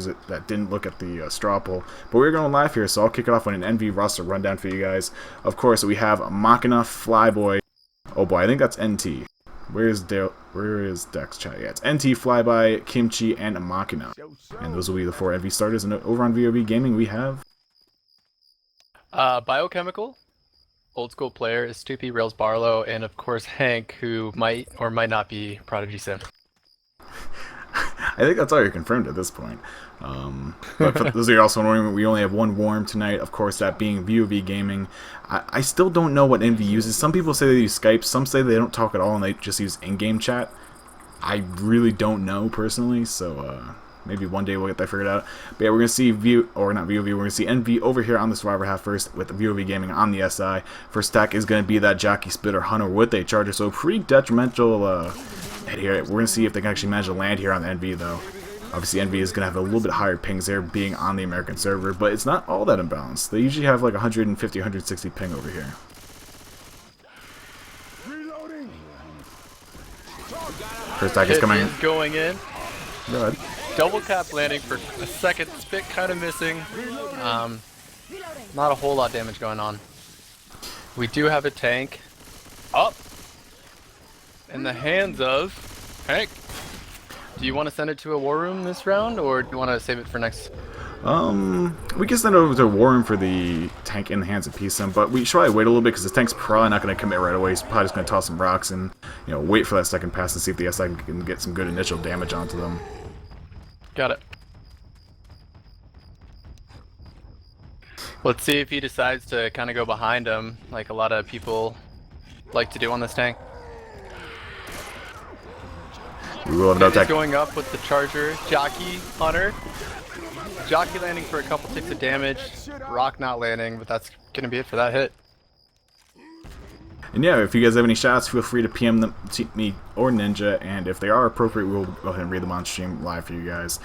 viewers that didn't look at the straw poll. But we're going live here, so I'll kick it off with an NV roster rundown for you guys. Of course, we have Machina, Flyboy. Oh boy, I think that's NT. Where is Dex chat? Yeah, it's NT, Flyby, Kimchi, and Machina. And those will be the 4 NV starters. And over on vOv Gaming, we have Biochemical, old school player, is 2P Rails Barlow, and of course Hank, who might or might not be Prodigy Sim. I think that's all you're confirmed at this point. But for those of you also wondering, we only have one warm tonight, of course, that being vOv Gaming. I still don't know what NV uses. Some people say they use Skype, some say they don't talk at all and they just use in-game chat. I really don't know personally, so maybe one day we'll get that figured out. But yeah, we're going to see we're going to see NV over here on the Survivor half first with vOv Gaming on the SI. First attack is going to be that Jockey Spitter Hunter with a Charger, so pretty detrimental hit here. We're going to see if they can actually manage to land here on the NV though. Obviously NV is going to have a little bit higher pings there being on the American server, but it's not all that imbalanced. They usually have like 150, 160 ping over here. First attack is coming. Going in. Go ahead. Double cap landing for a second. Spit kind of missing. Not a whole lot of damage going on. We do have a tank up in the hands of Hank. Do you want to send it to a war room this round, or do you want to save it for next? We can send it over to a war room for the tank in the hands of PSIM, but we should probably wait a little bit because the tank's probably not going to commit right away. He's probably just going to toss some rocks and wait for that second pass and see if the SI can get some good initial damage onto them. Got it. Let's see if he decides to kind of go behind him, like a lot of people like to do on this tank. We will have He's going up with the Charger, Jockey, Hunter. Jockey landing for a couple ticks of damage, Rock not landing, but that's going to be it for that hit. And yeah, if you guys have any shots, feel free to PM them to me or Ninja, and if they are appropriate, we'll go ahead and read them on stream live for you guys.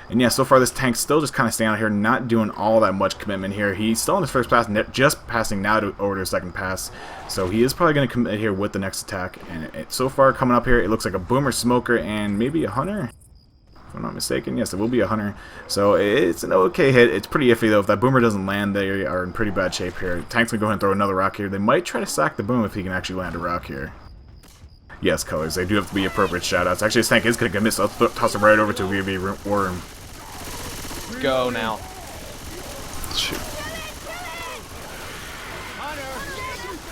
And yeah, so far this tank's still just kind of staying out here, not doing all that much commitment here. He's still on his first pass, just passing now over to his second pass. So he is probably going to commit here with the next attack. And so far coming up here, it looks like a Boomer, Smoker, and maybe a Hunter. If I'm not mistaken, yes, it will be a Hunter. So it's an okay hit. It's pretty iffy though. If that Boomer doesn't land, they are in pretty bad shape here. Tank's going to go ahead and throw another rock here. They might try to sack the Boom if he can actually land a rock here. Yes, colors. They do have to be appropriate shoutouts. Actually, this tank is going to get missed. I'll toss him right over to a vOv Worm. Go now. Shoot.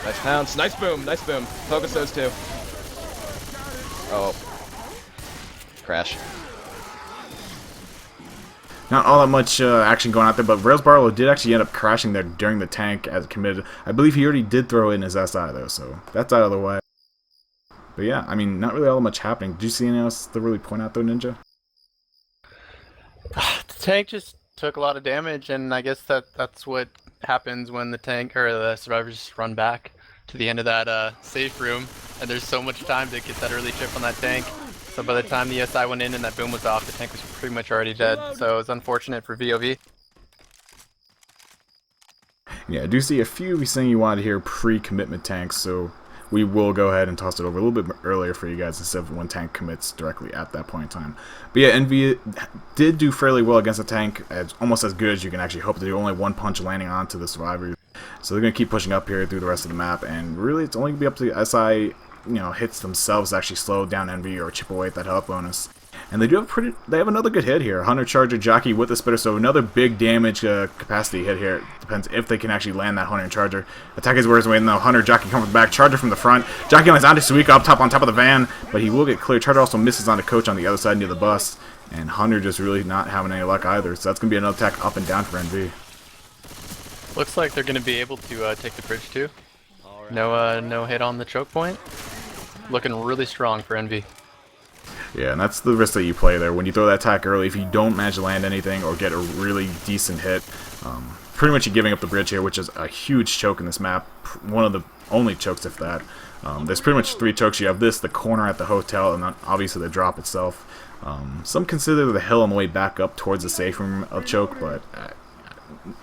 Nice pounce. Nice boom. Nice boom. Focus those two. Oh. Crash. Not all that much action going out there, but Rails Barlow did actually end up crashing there during the tank as committed. I believe he already did throw in his SI though, so that's out of the way. But yeah, I mean, not really all that much happening. Did you see anything else to really point out though, Ninja? The tank just took a lot of damage, and I guess that's what happens when the tank or the survivors run back to the end of that safe room, and there's so much time to get that early chip on that tank. So by the time the SI went in and that boom was off, the tank was pretty much already dead. So it was unfortunate for vOv. Yeah, I do see a few of you saying you wanted to hear pre-commitment tanks, so we will go ahead and toss it over a little bit earlier for you guys instead of when tank commits directly at that point in time. But yeah, NV did do fairly well against the tank, almost as good as you can actually hope to do. Only one punch landing onto the survivors. So they're going to keep pushing up here through the rest of the map, and really it's only going to be up to the SI hits themselves to actually slow down NV or chip away at that health bonus. And they have another good hit here. Hunter, Charger, Jockey with the Spitter, so another big damage capacity hit here. Depends if they can actually land that Hunter and Charger. Attack is worse waiting though. Hunter, Jockey coming back, Charger from the front. Jockey lands onto Suika up top on top of the van, but he will get clear. Charger also misses onto Coach on the other side near the bus. And Hunter just really not having any luck either. So that's going to be another attack up and down for NV. Looks like they're going to be able to take the bridge too. No hit on the choke point. Looking really strong for NV. Yeah, and that's the risk that you play there. When you throw that attack early, if you don't manage to land anything or get a really decent hit, pretty much you're giving up the bridge here, which is a huge choke in this map. One of the only chokes, if that. There's pretty much 3 chokes. You have this, the corner at the hotel, and then obviously the drop itself. Some consider the hill on the way back up towards the safe room a choke, but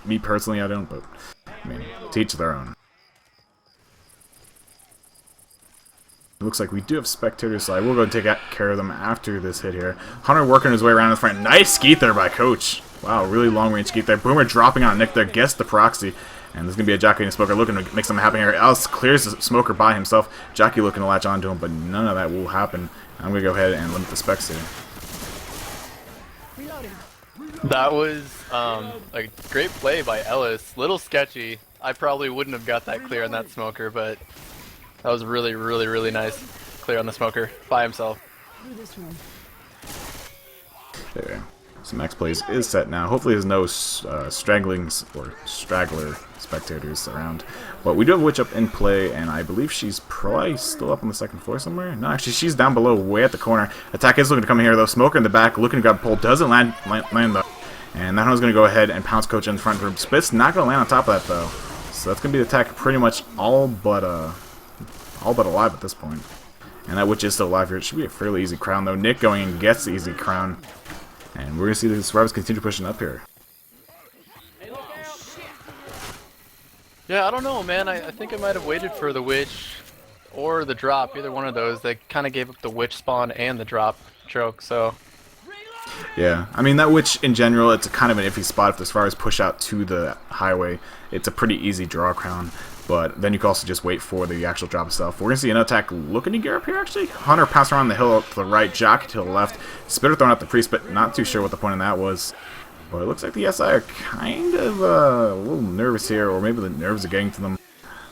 me personally, I don't. But I mean, to each their own. It looks like we do have spectators, so I will go take care of them after this hit here. Hunter working his way around in front. Nice skeet there by Coach. Wow, really long-range skeet there. Boomer dropping on Nick there. Gets the proxy. And there's going to be a Jockey and a Smoker looking to make something happen here. Alice clears the Smoker by himself. Jockey looking to latch onto him, but none of that will happen. I'm going to go ahead and limit the specs here. That was a great play by Ellis. Little sketchy. I probably wouldn't have got that clear on that Smoker, but that was really, really, really nice. Clear on the Smoker by himself. There. So Max Plays is set now. Hopefully there's no stragglings or straggler spectators around. But we do have Witch up in play, and I believe she's probably still up on the second floor somewhere. No, actually she's down below, way at the corner. Attack is looking to come in here though. Smoker in the back, looking to grab pole. Doesn't land though. And that one's going to go ahead and pounce Coach in the front room. Spit's not going to land on top of that though. So that's going to be the attack pretty much all but alive at this point. And that Witch is still alive here. It should be a fairly easy crown though. Nick going and gets the easy crown. And we're going to see the survivors continue pushing up here. Yeah, I don't know, man. I think I might have waited for the Witch or the drop. Either one of those. They kind of gave up the Witch spawn and the drop choke, so... Yeah, I mean, that Witch in general, it's a kind of an iffy spot if as far as push out to the highway. It's a pretty easy draw crown, but then you can also just wait for the actual drop itself. We're going to see an attack looking to gear up here, actually. Hunter passing around the hill to the right, Jockey to the left. Spitter throwing out the Priest, but not too sure what the point of that was. But it looks like the SI are kind of a little nervous here, or maybe the nerves are getting to them.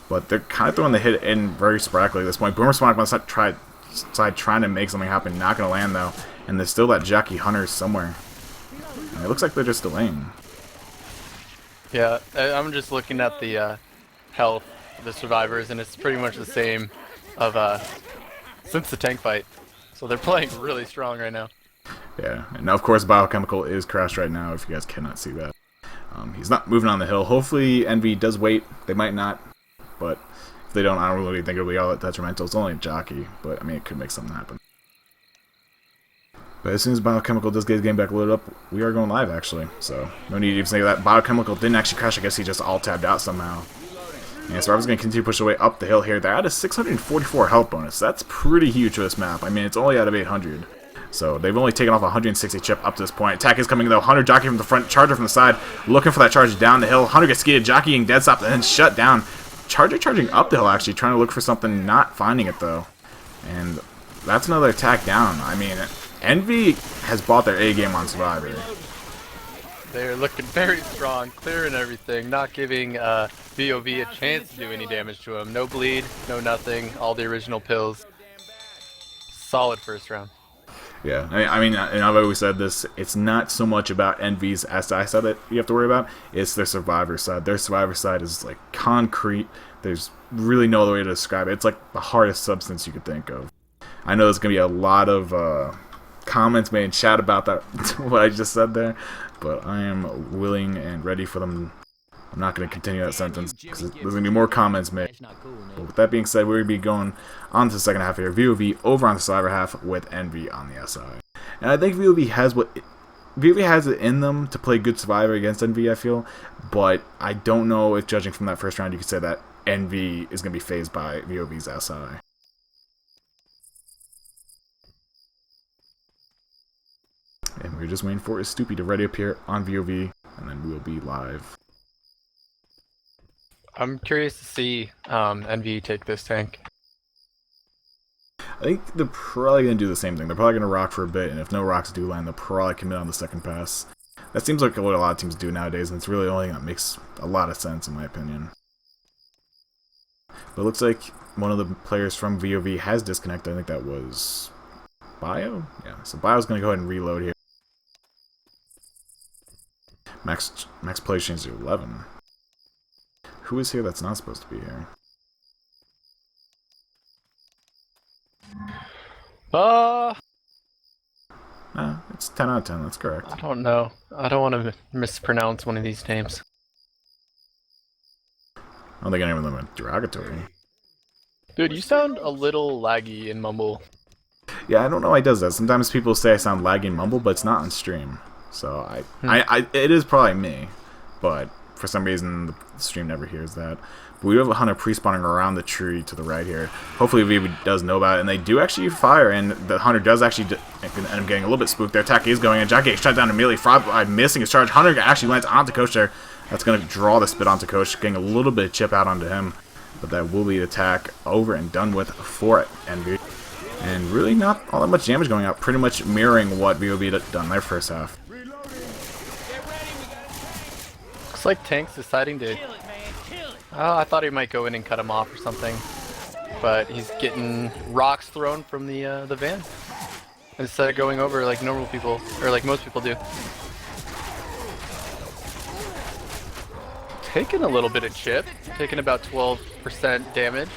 But they're kind of throwing the hit in very sporadically at this point. Boomer Sonic on the side trying to make something happen, not going to land though. And there's still that Jockey Hunter somewhere. And it looks like they're just delaying. Yeah, I'm just looking at the health of the survivors, and it's pretty much the same of since the tank fight. So they're playing really strong right now. Yeah, and of course Biochemical is crashed right now, if you guys cannot see that. He's not moving on the hill. Hopefully Envy does wait. They might not, but if they don't, I don't really think it'll be all that detrimental. It's only a Jockey, but I mean, it could make something happen. But as soon as Biochemical does get his game back loaded up, we are going live, actually. So, no need to even say that. Biochemical didn't actually crash. I guess he just alt-tabbed out somehow. And so I was going to continue to push away up the hill here. They're at a 644 health bonus. That's pretty huge for this map. I mean, it's only out of 800. So, they've only taken off 160 chip up to this point. Attack is coming, though. Hunter Jockey from the front, Charger from the side. Looking for that charge down the hill. Hunter gets skidded, jockeying dead stop, and then shut down. Charger charging up the hill, actually, trying to look for something, not finding it, though. And that's another attack down. I mean, Envy has bought their A game on Survivor. They're looking very strong, clearing everything, not giving vOv a chance to do any damage to him. No bleed, no nothing, all the original pills. Solid first round. Yeah, I mean, and I've always said this, it's not so much about Envy's SI side that you have to worry about, it's their Survivor side. Their Survivor side is like concrete. There's really no other way to describe it. It's like the hardest substance you could think of. I know there's going to be a lot of comments made in chat about that, what I just said there, but I am willing and ready for them. I'm not going to continue that sentence because there's going to be more comments made. But with that being said, we're going to be going on to the second half here. vOv over on the Survivor half with Envy on the SI. And I think vOv has it in them to play good Survivor against Envy, I feel. But I don't know if, judging from that first round, you could say that Envy is going to be phased by vOv's SI. And we're just waiting for Stoopy to ready up here on vOv, and then we'll be live. I'm curious to see Envy take this tank. I think they're probably going to do the same thing. They're probably going to rock for a bit, and if no rocks do land, they'll probably commit on the second pass. That seems like what a lot of teams do nowadays, and it's really the only thing that makes a lot of sense, in my opinion. But it looks like one of the players from vOv has disconnected. I think that was Bio? Yeah, so Bio's going to go ahead and reload here. Max play changed to 11. Who is here that's not supposed to be here? It's 10 out of 10, that's correct. I don't know. I don't want to mispronounce one of these names. I don't think any of them are derogatory. Dude, you sound a little laggy in Mumble. Yeah, I don't know why he does that. Sometimes people say I sound laggy in Mumble, but it's not on stream. So it is probably me. But For some reason, the stream never hears that. But we do have a Hunter pre-spawning around the tree to the right here. Hopefully vOv does know about it, and they do actually fire, and the Hunter does actually end up getting a little bit spooked. Their attack is going in. Jack gets shut down immediately. Frog by missing his charge. Hunter actually lands onto Coach there. That's going to draw the spit onto Coach, getting a little bit of chip out onto him. But that will be the attack over and done with for Envy. And really not all that much damage going out, pretty much mirroring what vOv had done their first half. Looks like Tank's deciding to... Oh, I thought he might go in and cut him off or something. But he's getting rocks thrown from the van. Instead of going over like normal people, or like most people do. Taking a little bit of chip, taking about 12% damage.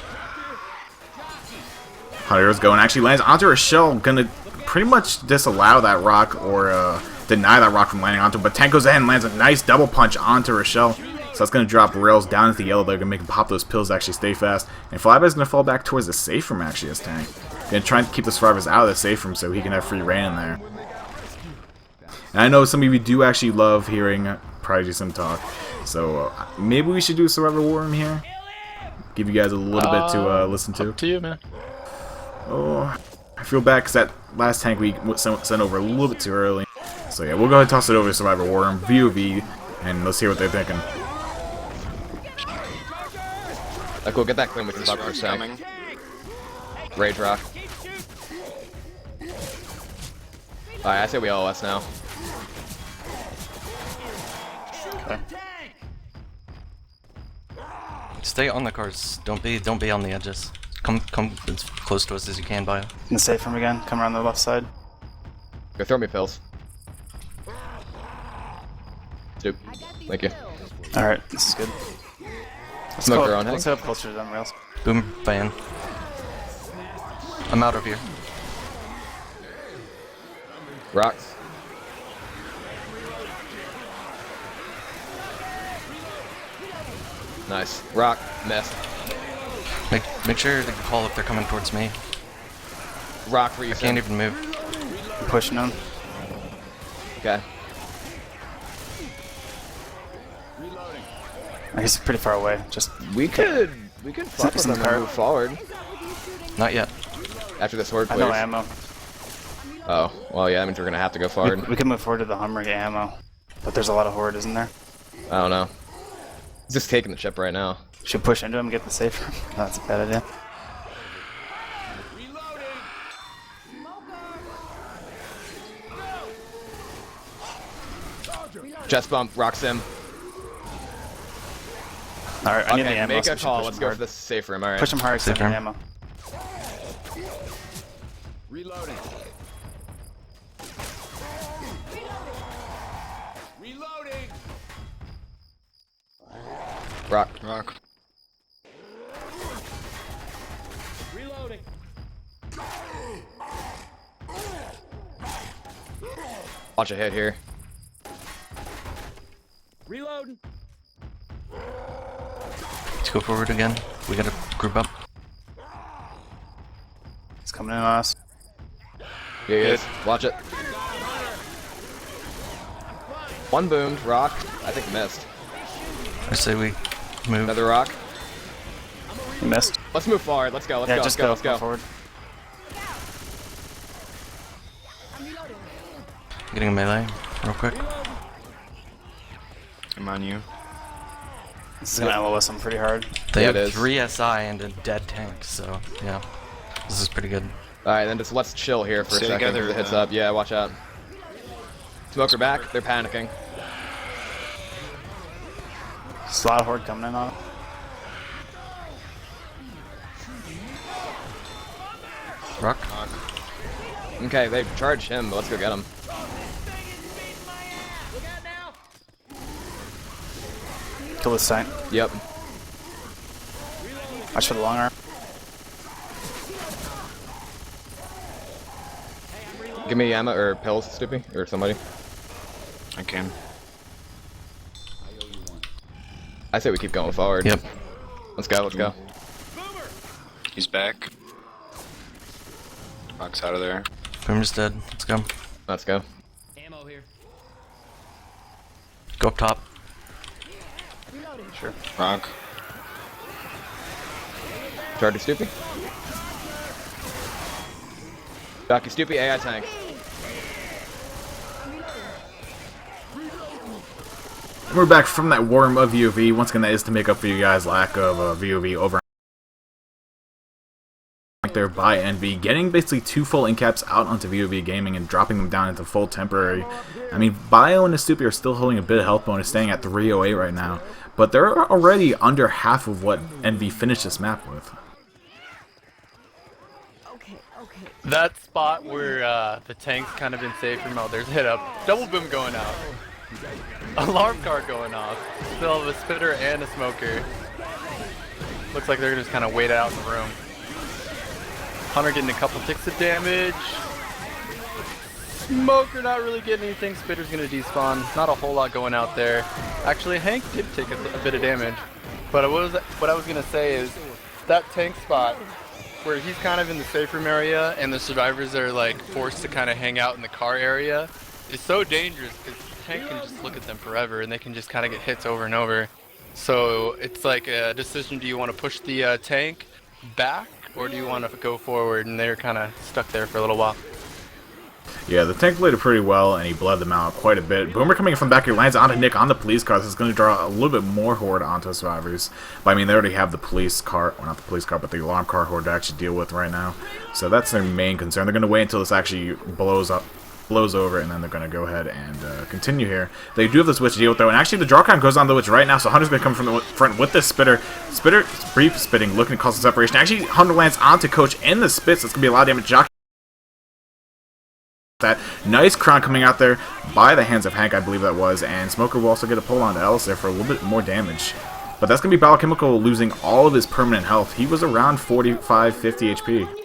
Hunter's going, actually lands onto her shell, gonna pretty much disallow that rock or deny that rock from landing onto him. But Tank goes ahead and lands a nice double punch onto Rochelle. So that's going to drop Rails down into the yellow. They're going to make him pop those pills to actually stay fast. And Flyby's going to fall back towards the safe room actually as Tank. Going to try and keep the survivors out of the safe room so he can have free reign in there. And I know some of you do actually love hearing Prodigy Sim talk. So maybe we should do a survivor war room here. Give you guys a little bit to listen to. Up to you, man. Oh, I feel bad because that last tank we sent over a little bit too early. So yeah, we'll go ahead and toss it over to Survivor War Room, vOv, and let's hear what they're thinking. Cool, get that clean, we can talk for a sec. Rage rock. Alright, I say we LOS now. Okay. Stay on the cars. Don't be on the edges. Come as close to us as you can, Bio. In the safe room again. Come around the left side. Go throw me pills. Stoop. Thank you. Alright, this is good. Smoke their own Let's heading. go up closer to them rails. Boom, van. I'm out of here. Rocks. Nice. Rock. Missed. Make sure to call if they're coming towards me. Rock for you. I can't even move. I'm pushing them. Okay. He's pretty far away. Just We could fuck with Some them and car. move forward Not yet. after this horde I clears. have no ammo. Oh, well, yeah, that means we're gonna have to go forward. We can move forward to the Hummer, get ammo. But there's a lot of horde, isn't there? I don't know. He's just taking the chip right now. Should push into him and get the safe room. That's a bad idea. Chest bump, rock sim. Alright, I need the Okay, ammo. make so a we should call. push Let's him go hard. for the safe room. All right. Push him hard, Safe send room. ammo. Reloading. Reloading. Rock. Rock. Reloading. Watch a hit here. Reloading. Let's go forward again. We gotta group up. He's coming in on us. Yeah, he is. Watch it. One boomed. Rock. I think missed. I say we move. Another rock. He missed. Let's move forward. Let's go. Let's Yeah, go. just Let's go. Let's go. forward. Getting a melee real quick. I'm on you. This is gonna LOS him pretty hard. They Yeah, have it is. 3 SI and a dead tank, so yeah. This is pretty good. All right, then just let's chill here for Stay a second. together, The hits then. up. Yeah, watch out. Smoker back. They're panicking. There's a lot of horde coming in on it. Rock. Okay, they charged him, but let's go get him. Kill this sign. Yep. Watch for the long arm. Give me ammo or pills, Stoopy, or somebody. I can. I say we keep going forward. Yep. Let's go. Let's go. He's back. Rock's out of there. Boomer's dead. Let's go. Let's go. Go up top. Sure. Rock. Charger Stoopy. Jockey Stoopy, AI tank. We're back from that worm of vOv. Once again, that is to make up for you guys' lack of vOv over there by NV, getting basically 2 full incaps out onto vOv Gaming and dropping them down into full temporary. I mean, Bio and Stoopy are still holding a bit of health bonus, staying at 308 right now, but they're already under half of what NV finished this map with. That spot where the tank's kind of in safe mode, there's a hit up, double boom going out, alarm card going off, still have a spitter and a smoker. Looks like they're just kind of wait out in the room. Hunter getting a couple ticks of damage. Smoker not really getting anything. Spitter's gonna despawn. Not a whole lot going out there. Actually, Hank did take a bit of damage. But what I was gonna say is that tank spot where he's kind of in the safe room area and the survivors are like forced to kind of hang out in the car area is so dangerous because the tank can just look at them forever and they can just kind of get hits over and over. So it's like a decision: do you want to push the tank back, or do you want to go forward? And they're kind of stuck there for a little while. Yeah, the tank played it pretty well, and he bled them out quite a bit. Boomer coming from back here lands onto Nick on the police car. This is going to draw a little bit more horde onto the survivors. But I mean, they already have the police car, well, not the police car, but the alarm car horde to actually deal with right now. So that's their main concern. They're going to wait until this actually blows over, and then they're going to go ahead and continue here. They do have the switch to deal with, though, and actually the draw count goes on the witch right now, so Hunter's going to come from the front with this spitter. Spitter, brief spitting, looking to cause some separation. Actually, Hunter lands onto Coach in the spits. That's going to be a lot of damage. Jockey that nice crown coming out there by the hands of Hank, I believe that was, and Smoker will also get a pull on Ellis there for a little bit more damage. But that's going to be Biochemical losing all of his permanent health. He was around 45, 50 HP.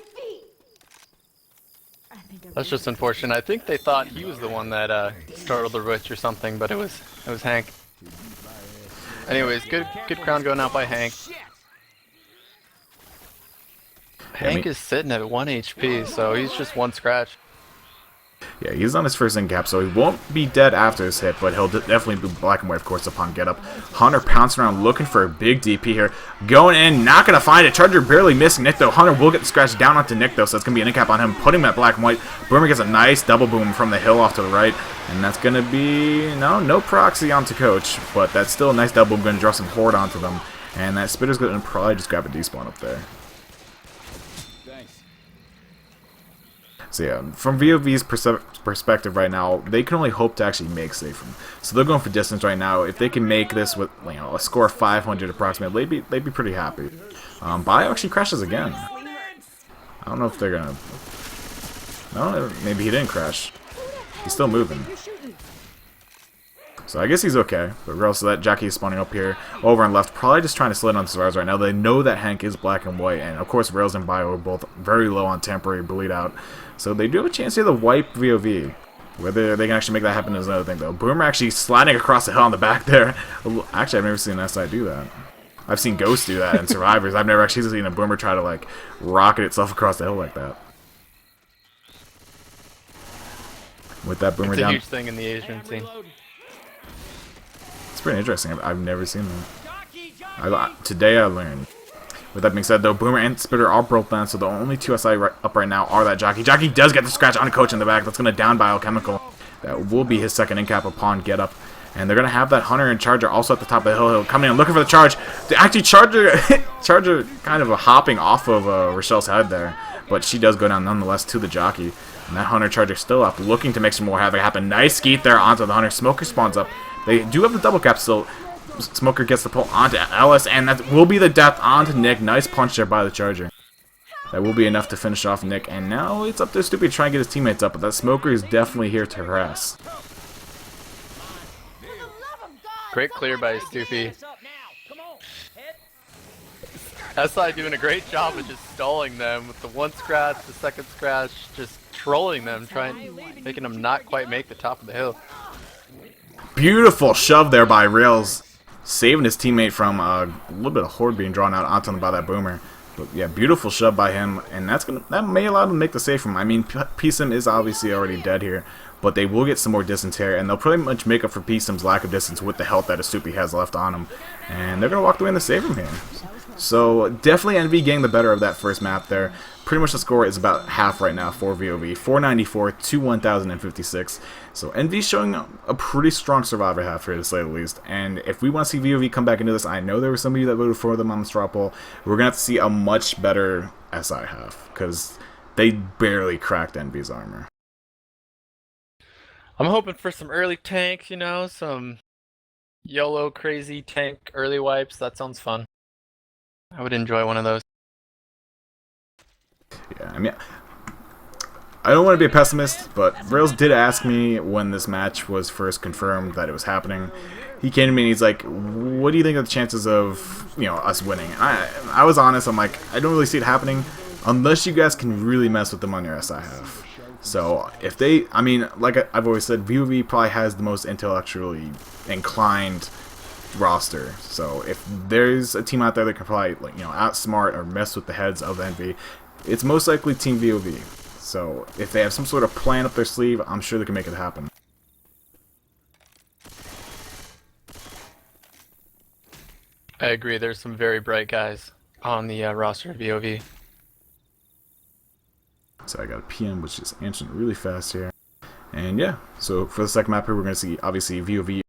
That's just unfortunate. I think they thought he was the one that startled the witch or something, but it was Hank. Anyways, good crown going out by Hank. Hank is sitting at 1 HP, so he's just 1 scratch. Yeah, he's on his first incap, so he won't be dead after this hit, but he'll definitely be black and white, of course, upon get up. Hunter pouncing around looking for a big DP here. Going in, not going to find it. Charger barely missing Nick, though. Hunter will get the scratch down onto Nick, though, so it's going to be an incap on him, putting him at black and white. Boomer gets a nice double boom from the hill off to the right, and that's going to be, no proxy onto Coach, but that's still a nice double boom, going to draw some horde onto them, and that Spitter's going to probably just grab a despawn up there. So yeah, from vOv's perspective right now, they can only hope to actually make safe room. So they're going for distance right now. If they can make this with, you know, a score of 500 approximately, they'd be pretty happy. Bio actually crashes again. I don't know if they're gonna. No, maybe he didn't crash. He's still moving. So I guess he's okay. But regardless of that, Jackie is spawning up here, over on left, probably just trying to slid on the survivors right now. They know that Hank is black and white, and of course Rails and Bio are both very low on temporary bleed out. So they do have a chance here to wipe vOv. Whether they can actually make that happen is another thing, though. Boomer actually sliding across the hill on the back there. Actually, I've never seen an SI do that. I've seen Ghosts do that in Survivors. I've never actually seen a Boomer try to, like, rocket itself across the hill like that. With that Boomer down. It's a huge thing in the Asian scene. It's pretty interesting. I've never seen that. Today I learned. With that being said, though, Boomer and Spitter are both down, so the only 2 SI up right now are that Jockey. Jockey does get the scratch on Coach in the back. That's going to down Biochemical. That will be his second incap upon get up. And they're going to have that Hunter and Charger also at the top of the hill. He'll come in looking for the charge. Actually, Charger kind of hopping off of Rochelle's head there. But she does go down nonetheless to the Jockey. And that Hunter Charger still up, looking to make some more havoc happen. Nice skeet there onto the Hunter. Smoker spawns up. They do have the double cap still. Smoker gets the pull onto Ellis, and that will be the death onto Nick. Nice punch there by the Charger. That will be enough to finish off Nick, and now it's up to Stoopy to try and get his teammates up, but that Smoker is definitely here to harass. Great clear by Stoopy. SI doing a great job of just stalling them with the 1 scratch, the 2nd scratch, just trolling them, making them not quite make the top of the hill. Beautiful shove there by Rails, saving his teammate from a little bit of horde being drawn out onto him by that Boomer. But yeah, beautiful shove by him, and that may allow him to make the safe room. I mean, PSIM is obviously already dead here, but they will get some more distance here, and they'll pretty much make up for Peasum's lack of distance with the health that Asupi has left on him. And they're going to walk away in the save room here. So definitely NV getting the better of that first map there. Pretty much the score is about half right now for vOv, 494 to 1056. So NV showing a pretty strong survivor half here, to say the least. And if we want to see vOv come back into this, I know there was somebody that voted for them on the straw poll. We're going to have to see a much better SI half, because they barely cracked NV's armor. I'm hoping for some early tanks, you know, some YOLO crazy tank early wipes. That sounds fun. I would enjoy one of those. Yeah, I mean, I don't want to be a pessimist, but Rails did ask me when this match was first confirmed that it was happening. He came to me and he's like, what do you think of the chances of, you know, us winning? And I was honest, I'm like, I don't really see it happening unless you guys can really mess with them on your SI half. So if they, I mean, like I've always said, vOv probably has the most intellectually inclined roster. So if there's a team out there that can probably, like, you know, outsmart or mess with the heads of NV, it's most likely Team vOv. So if they have some sort of plan up their sleeve, I'm sure they can make it happen. I agree. There's some very bright guys on the roster of vOv. So I got a PM, which is answering really fast here. And yeah, so for the second map here, we're going to see, obviously, vOv.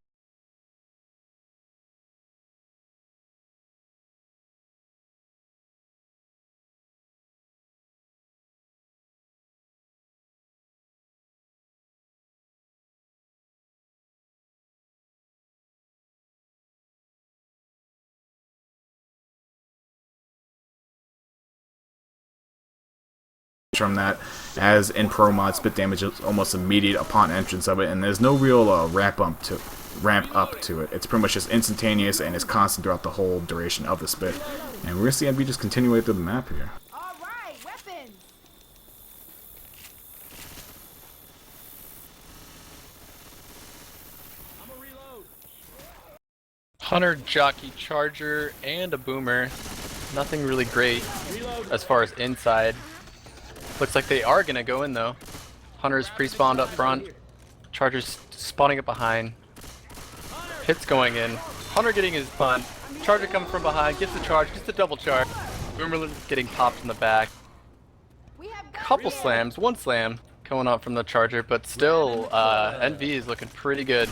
From that, as in pro mod, spit damage is almost immediate upon entrance of it, and there's no real ramp up to it. It's pretty much just instantaneous and is constant throughout the whole duration of the spit. And we're gonna see NV just continue through the map here. All right, weapons. Hunter, Jockey, Charger, and a Boomer. Nothing really great as far as inside. Looks like they are gonna go in though. Hunter's pre-spawned up front. Charger's spawning up behind. Hits going in. Hunter getting his punt. Charger coming from behind. Gets the charge. Gets the double charge. Boomer getting popped in the back. Couple slams. One slam going up from the Charger, but still NV is looking pretty good.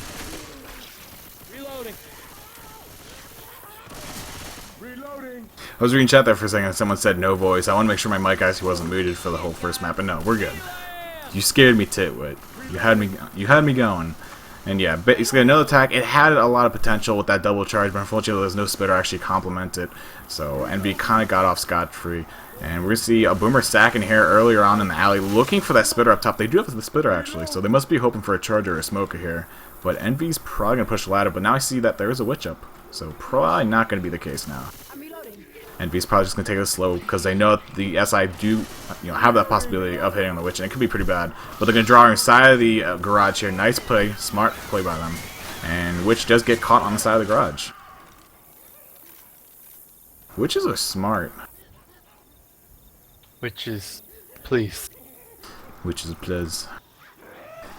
I was reading chat there for a second and someone said no voice. I want to make sure my mic actually wasn't muted for the whole first map, but no, we're good. You scared me, Titwit. You had me going. And yeah, basically another attack. It had a lot of potential with that double charge, but unfortunately there's no spitter actually complement it. So NV kind of got off scot-free. And we're going to see a Boomer stacking here earlier on in the alley, looking for that spitter up top. They do have the spitter actually, so they must be hoping for a Charger or a Smoker here. But NV's probably going to push the ladder, but now I see that there is a Witch up. So probably not going to be the case now. NV's probably just going to take it slow because they know the SI do, you know, have that possibility of hitting on the Witch, and it could be pretty bad. But they're going to draw her inside of the garage here. Nice play, smart play by them. And Witch does get caught on the side of the garage. Witches are smart. Witches, please. Witches, please.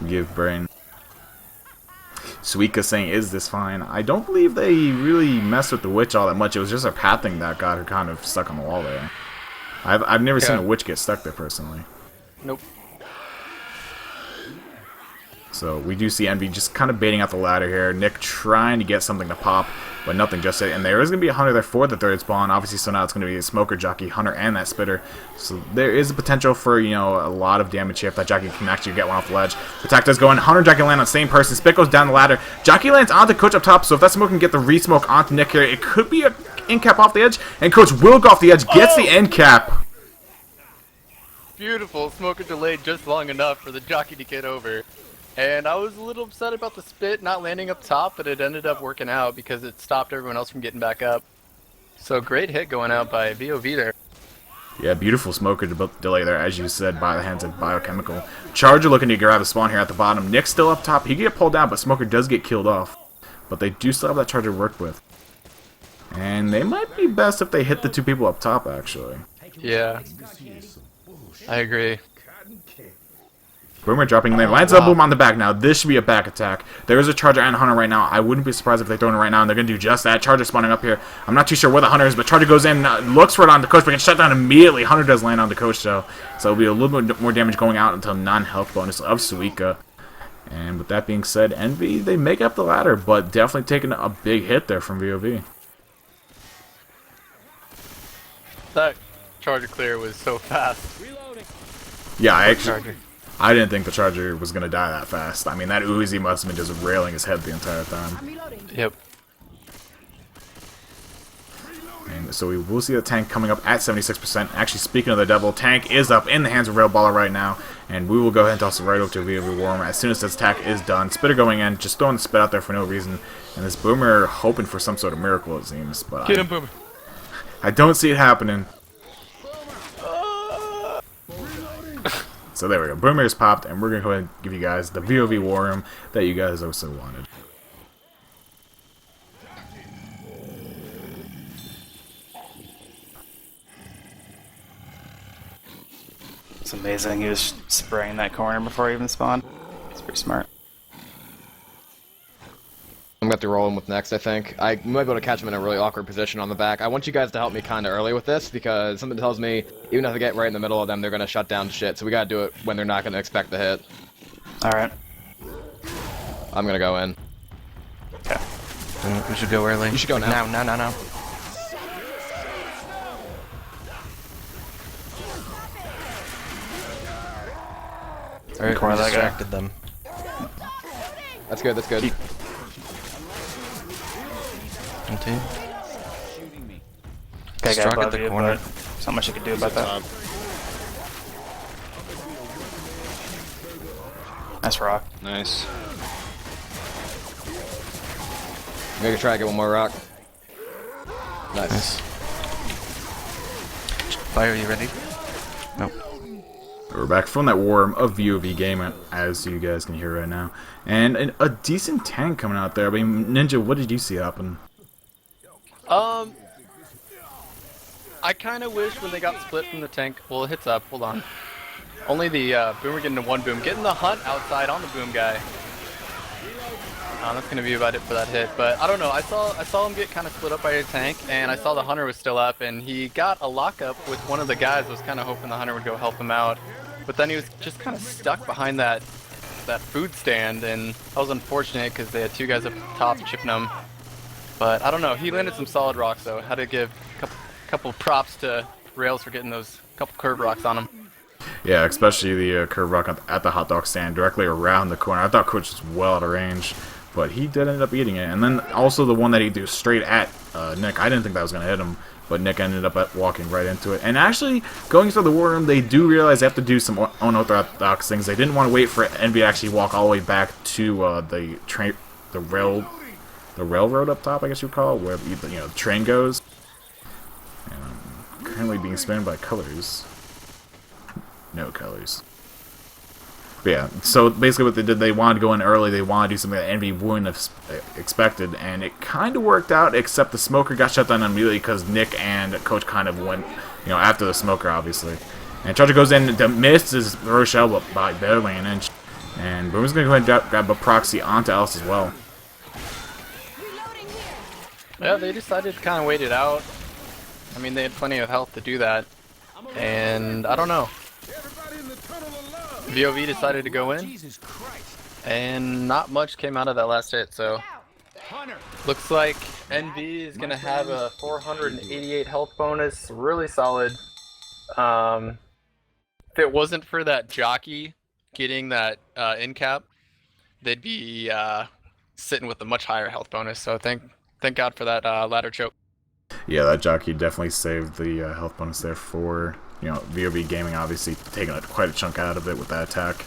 Give brain. Suika saying, is this fine? I don't believe they really messed with the Witch all that much. It was just her pathing that got her kind of stuck on the wall there. I've never seen a Witch get stuck there personally. Nope. So we do see NV just kind of baiting out the ladder here. Nick trying to get something to pop, but nothing just yet. And there is going to be a Hunter there for the third spawn. Obviously, so now it's going to be a Smoker, Jockey, Hunter, and that Spitter. So there is a potential for, you know, a lot of damage here if that Jockey can actually get one off the ledge. The attack does go in. Hunter and Jockey land on the same person. Spit goes down the ladder. Jockey lands onto Coach up top, so if that Smoke can get the re-smoke onto Nick here, it could be an end cap off the edge. And Coach will go off the edge, gets the end cap. Beautiful. Smoker delayed just long enough for the Jockey to get over. And I was a little upset about the spit not landing up top, but it ended up working out because it stopped everyone else from getting back up. So great hit going out by vOv there. Yeah, beautiful Smoker delay there, as you said, by the hands of Biochemical. Charger looking to grab a spawn here at the bottom. Nick's still up top. He can get pulled down, but Smoker does get killed off. But they do still have that Charger worked with. And they might be best if they hit the two people up top, actually. Yeah, I agree. Boomer dropping in there. Lands a boom on the back now. This should be a back attack. There is a Charger and Hunter right now. I wouldn't be surprised if they throw it right now, and they're going to do just that. Charger spawning up here. I'm not too sure where the Hunter is, but Charger goes in, looks for it on the coach, but gets shut down immediately. Hunter does land on the coach, though. So it'll be a little bit more damage going out until non-health bonus of Suika. And with that being said, Envy, they make up the ladder, but definitely taking a big hit there from vOv. That Charger clear was so fast. Yeah, I didn't think the Charger was going to die that fast. I mean, that Uzi must have been just railing his head the entire time. Yep. And so we will see the tank coming up at 76%. Actually, speaking of the devil, tank is up in the hands of Railballer right now. And we will go ahead and toss it right over to vOv Warm as soon as this attack is done. Spitter going in, just throwing the spit out there for no reason. And this Boomer hoping for some sort of miracle, it seems. But Get him, Boomer. I don't see it happening. So there we go. Boomer is popped, and we're going to go ahead and give you guys the vOv War Room that you guys also wanted. It's amazing. He was spraying that corner before he even spawned. It's pretty smart. I'm going to have to roll him with next, I think. I might be able to catch him in a really awkward position on the back. I want you guys to help me kind of early with this, because something tells me, even if I get right in the middle of them, they're going to shut down shit. So we got to do it when they're not going to expect the hit. Alright. I'm going to go in. Okay. We should go early. You should go now. Now. Alright, Corner we that guy. distracted them. That's good, that's good. One, two. Guy Struck at above the you, corner. but there's not much you can do about that. Nice rock. Nice. I'm going to try to get one more rock. Nice. Nice. Fire, you ready? Nope. We're back from that war of vOv game, as you guys can hear right now. And a decent tank coming out there. I mean, Ninja, what did you see happen? I kind of wish when they got split from the tank. Well, it hits up. Hold on. Only the Boomer getting the one boom. Getting the hunt outside on the boom guy. That's going to be about it for that hit. But I don't know. I saw him get kind of split up by a tank, and I saw the Hunter was still up, and he got a lockup with one of the guys. I was kind of hoping the Hunter would go help him out. But then he was just kind of stuck behind that food stand, and that was unfortunate because they had two guys up top chipping him. But I don't know. He landed some solid rocks, though. Had to give a couple props to Rails for getting those couple curve rocks on him. Yeah, especially the curve rock at the hot dog stand directly around the corner. I thought Coach was well out of range, but he did end up eating it. And then also the one that he threw straight at Nick. I didn't think that was going to hit him, but Nick ended up walking right into it. And actually, going through the war room, they do realize they have to do some unorthodox things. They didn't want to wait for Envy to actually walk all the way back to the railroad up top, I guess you would call it, where the train goes. And I'm currently being spammed by colors. No colors. But yeah, so basically what they did, they wanted to go in early, they wanted to do something that Envy wouldn't have expected, and it kind of worked out, except the smoker got shut down immediately because Nick and Coach kind of went, after the smoker, obviously. And Charger goes in, misses Rochelle by barely an inch, and Boomer's going to go ahead and grab a proxy onto Alice as well. Yeah, they decided to kind of wait it out. I mean, they had plenty of health to do that, and I don't know. vOv decided to go in, and not much came out of that last hit, so looks like NV is going to have a 488 health bonus, really solid. If it wasn't for that jockey getting that in cap, they'd be sitting with a much higher health bonus, so thank God for that ladder choke. Yeah, that jockey definitely saved the health bonus there for vOv Gaming, obviously taking quite a chunk out of it with that attack.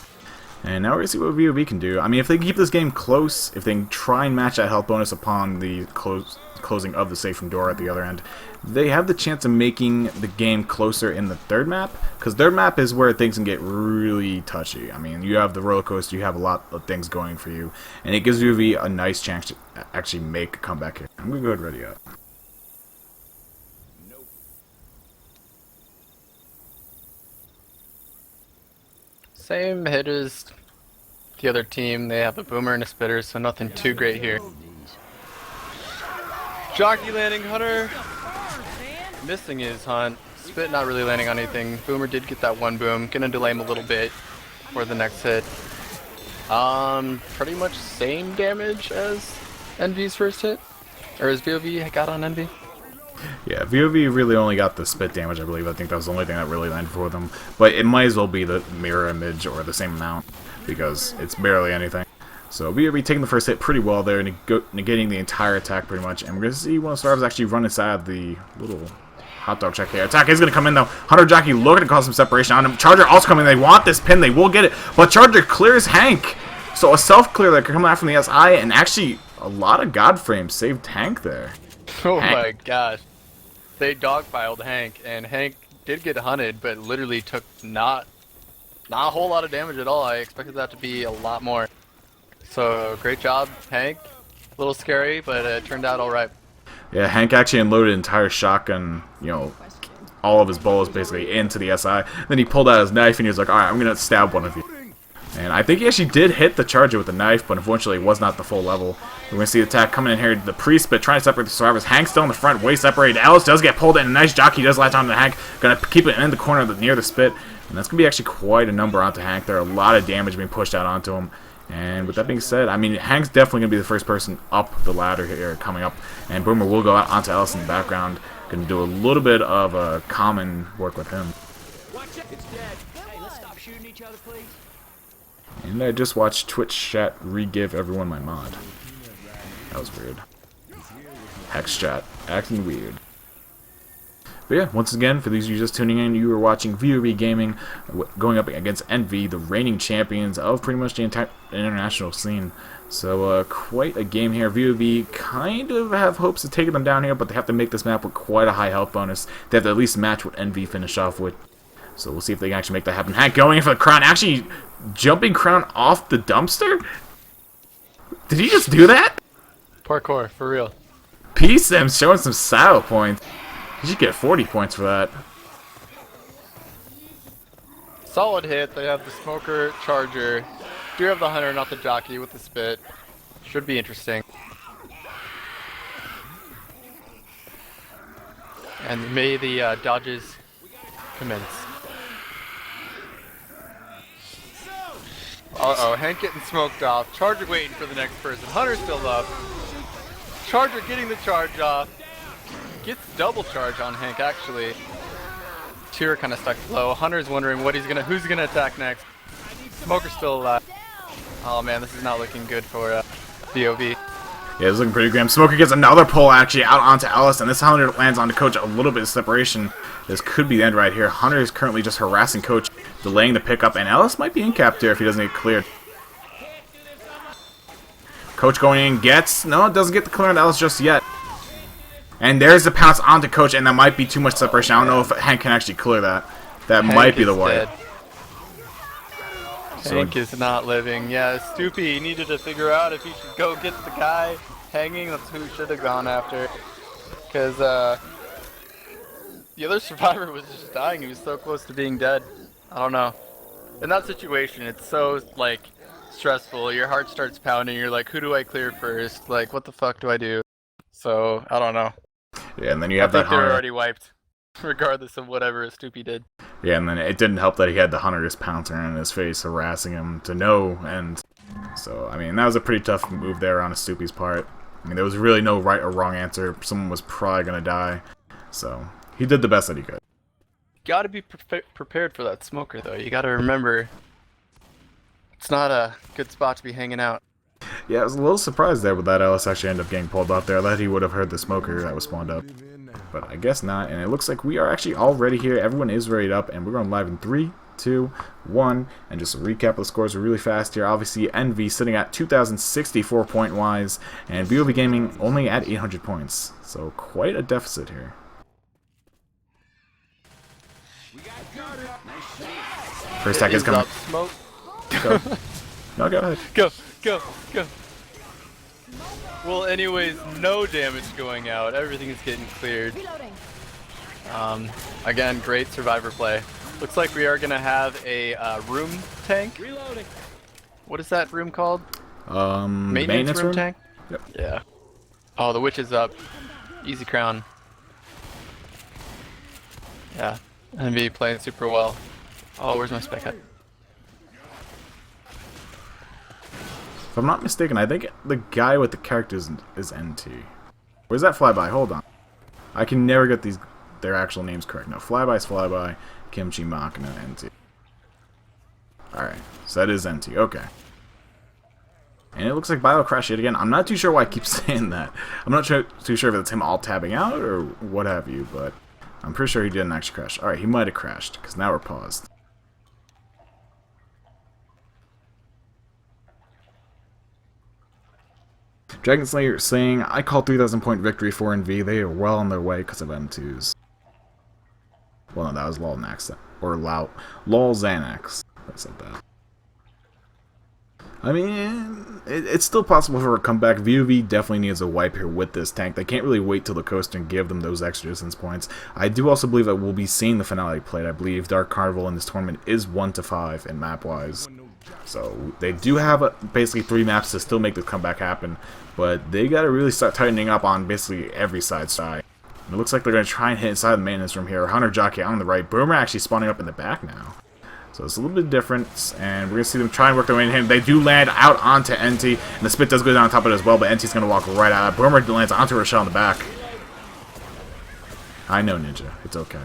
And now we're going to see what vOv can do. I mean, if they keep this game close, if they can try and match that health bonus upon the closing of the safe room door at the other end, they have the chance of making the game closer in the third map, because third map is where things can get really touchy. I mean, you have the roller coaster, you have a lot of things going for you, and it gives vOv a nice chance to actually make a comeback here. I'm going to go ahead and ready up. Same hit as the other team. They have a boomer and a spitter, so nothing too great here. Jockey landing Hunter. Missing his hunt. Spit not really landing on anything. Boomer did get that one boom. Gonna delay him a little bit for the next hit. Pretty much same damage as Envy's first hit. Or as vOv got on Envy. Yeah, vOv really only got the spit damage, I believe. I think that was the only thing that really landed for them. But it might as well be the mirror image or the same amount, because it's barely anything. So vOv taking the first hit pretty well there, negating the entire attack pretty much. And we're going to see one of the survivors actually run inside the little hot dog check here. Attack is going to come in though. Hunter Jockey looking to cause some separation on him. Charger also coming. They want this pin. They will get it. But Charger clears Hank. So a self-clear that could come out from the SI, and actually a lot of God frames saved Hank there. Oh Hank. my gosh. They dogpiled Hank, and Hank did get hunted, but literally took not a whole lot of damage at all. I expected that to be a lot more. So great job, Hank. A little scary, but it turned out alright. Yeah, Hank actually unloaded an entire shotgun, you know, all of his bullets basically into the SI. Then he pulled out his knife and he was like, alright, I'm going to stab one of you. And I think he actually did hit the Charger with the knife, but unfortunately it was not the full level. We're going to see the attack coming in here. The pre-spit trying to separate the survivors. Hank still in the front, way separated. Alice does get pulled in. A nice jockey does latch onto Hank. Going to keep it in the corner near the spit. And that's going to be actually quite a number onto Hank. There are a lot of damage being pushed out onto him. And with that being said, I mean, Hank's definitely going to be the first person up the ladder here coming up. And Boomer will go out onto Alice in the background. Going to do a little bit of common work with him. It's dead. Hey, let's stop shooting each other, please. And I just watched Twitch chat re-give everyone my mod. That was weird. Hex chat. Acting weird. But yeah, once again, for these of you just tuning in, you are watching vOv Gaming going up against Envy, the reigning champions of pretty much the entire international scene. So quite a game here. vOv kind of have hopes of taking them down here, but they have to make this map with quite a high health bonus. They have to at least match what Envy finish off with. So we'll see if they can actually make that happen. Hank going in for the crown. Actually jumping crown off the dumpster? Did he just do that? Parkour, for real. Peace them showing some style points. You should get 40 points for that. Solid hit. They have the smoker, Charger. Do have the hunter, not the jockey with the spit. Should be interesting. And may the dodges commence. Uh-oh, Hank getting smoked off. Charger waiting for the next person. Hunter still up. Charger getting the charge off. Gets double charge on Hank, actually. Tyr kind of stuck low. Hunter's wondering who's gonna attack next. Smoker's still alive. Oh man, this is not looking good for vOv. Yeah, it's looking pretty grim. Smoker gets another pull actually out onto Alice, and this Hunter lands onto Coach a little bit of separation. This could be the end right here. Hunter is currently just harassing Coach, delaying the pickup, and Alice might be in capped here if he doesn't get cleared. Coach going in, doesn't get the clear on Alice just yet. And there's the pounce onto Coach, and that might be too much separation. I don't know if Hank can actually clear that. That Hank might be the is way. dead. So- Hank is not living. Yeah, Stoopy needed to figure out if he should go get the guy hanging. That's who he should have gone after. Because the other survivor was just dying. He was so close to being dead. I don't know. In that situation, it's so, like, stressful. Your heart starts pounding. You're like, who do I clear first? Like, what the fuck do I do? So, I don't know. Yeah, and then you have I that think they were Hunter. already wiped, regardless of whatever Stoopy did. Yeah, and then it didn't help that he had the Hunter just pouncing in his face, harassing him to no end. So, I mean, that was a pretty tough move there on a Stoopy's part. I mean, there was really no right or wrong answer. Someone was probably going to die. So, he did the best that he could. Gotta be prepared for that smoker, though. You gotta remember, it's not a good spot to be hanging out. Yeah, I was a little surprised there with that Alice actually ended up getting pulled off there. I thought he would have heard the smoker that was spawned up. But I guess not, and it looks like we are actually all ready here. Everyone is ready up, and we're going live in 3, 2, 1. And just a recap of the scores really fast here. Obviously, Envy sitting at 2,064 point-wise, and vOv Gaming only at 800 points. So quite a deficit here. First attack is coming. Up, smoke. Go. No, go ahead. Go. Well, anyways, no damage going out. Everything is getting cleared. Again, great survivor play. Looks like we are gonna have a room tank. Reloading. What is that room called? Maintenance room? tank? Yep. Yeah. Oh, the witch is up. Easy crown. Yeah. NV playing super well. Oh, where's my spec at? If I'm not mistaken, I think the guy with the characters is NT. Where's that flyby? Hold on. I can never get their actual names correct. No, flyby's flyby, Kimchi Machina, NT. Alright, so that is NT. Okay. And it looks like Bio crashed yet again. I'm not too sure why I keep saying that. I'm not too sure if it's him all tabbing out or what have you, but I'm pretty sure he didn't actually crash. Alright, he might have crashed, because now we're paused. Dragon Slayer saying, I call 3,000 point victory for NV. They are well on their way because of M2s. Well, no, that was LOL Nax. Or LOL Xanax. I said that. I mean, it's still possible for a comeback. vOv definitely needs a wipe here with this tank. They can't really wait till the coaster and give them those extra distance points. I do also believe that we'll be seeing the finale played. I believe Dark Carnival in this tournament is 1-5 in map-wise. So they do have basically 3 maps to still make the comeback happen. But they got to really start tightening up on basically every side. It looks like they're going to try and hit inside the maintenance room here. Hunter Jockey on the right. Boomer actually spawning up in the back now. So it's a little bit different, and we're going to see them try and work their way in him. They do land out onto NT, and the spit does go down on top of it as well, but NT's going to walk right out. Boomer lands onto Rochelle in the back. I know, Ninja. It's okay.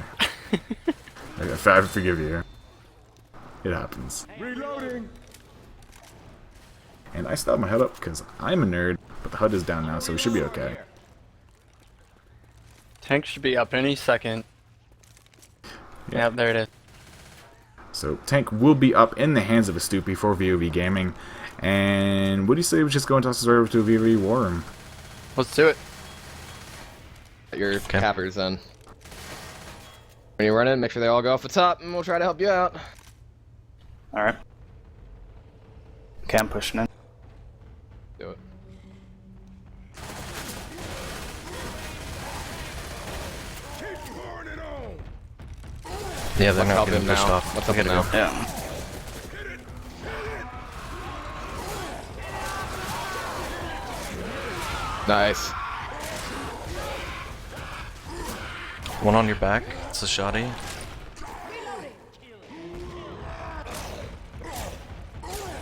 I forgive you. It happens. Reloading. And I still have my HUD up because I'm a nerd, but the HUD is down now, so we should be okay. Tank should be up any second. Yeah, there it is. So tank will be up in the hands of a Stoopy for vOv Gaming. And what do you say we just go and toss this over to a vOv War Room? Let's do it. Your cappers then. When you run in, make sure they all go off the top, and we'll try to help you out. Alright. Okay, I'm pushing in. Do it. Yeah, they're not help getting him pushed now. off. Let's We help him gotta go. Yeah. Nice. One on your back. It's a shoddy.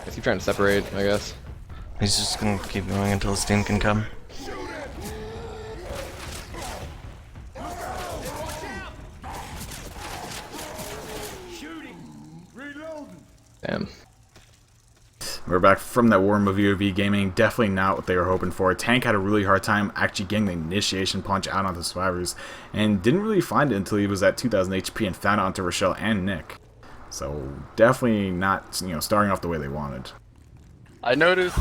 Is he trying to separate, I guess? He's just gonna keep going until his team can come. Damn. We're back from that war room of vOv Gaming. Definitely not what they were hoping for. Tank had a really hard time actually getting the initiation punch out onto survivors, and didn't really find it until he was at 2,000 HP and found it onto Rochelle and Nick. So definitely not, starting off the way they wanted. I noticed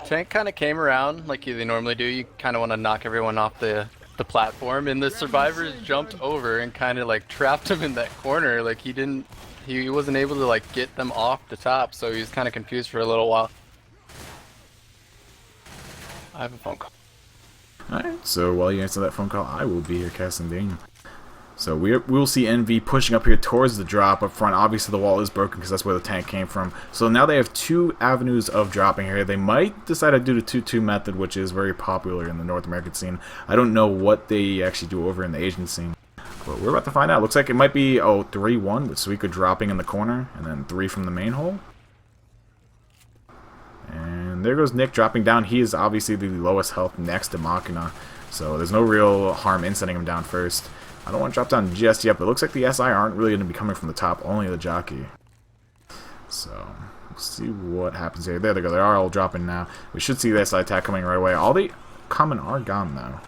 Tank kind of came around like they normally do. You kind of want to knock everyone off the platform, and the survivors jumped over and kind of like trapped him in that corner. Like he wasn't able to like get them off the top, so he was kind of confused for a little while. I have a phone call. Alright, so while you answer that phone call, I will be here casting Daniel. So we'll see NV pushing up here towards the drop up front. Obviously the wall is broken because that's where the tank came from. So now they have 2 avenues of dropping here. They might decide to do the 2-2 method, which is very popular in the North American scene. I don't know what they actually do over in the Asian scene, but we're about to find out. Looks like it might be 3-1 with Suika dropping in the corner and then 3 from the main hole. And there goes Nick dropping down. He is obviously the lowest health next to Machina, so there's no real harm in sending him down first. I don't want to drop down just yet, but it looks like the SI aren't really going to be coming from the top, only the jockey. So, we'll see what happens here. There they go, they are all dropping now. We should see the SI attack coming right away. All the common are gone, though.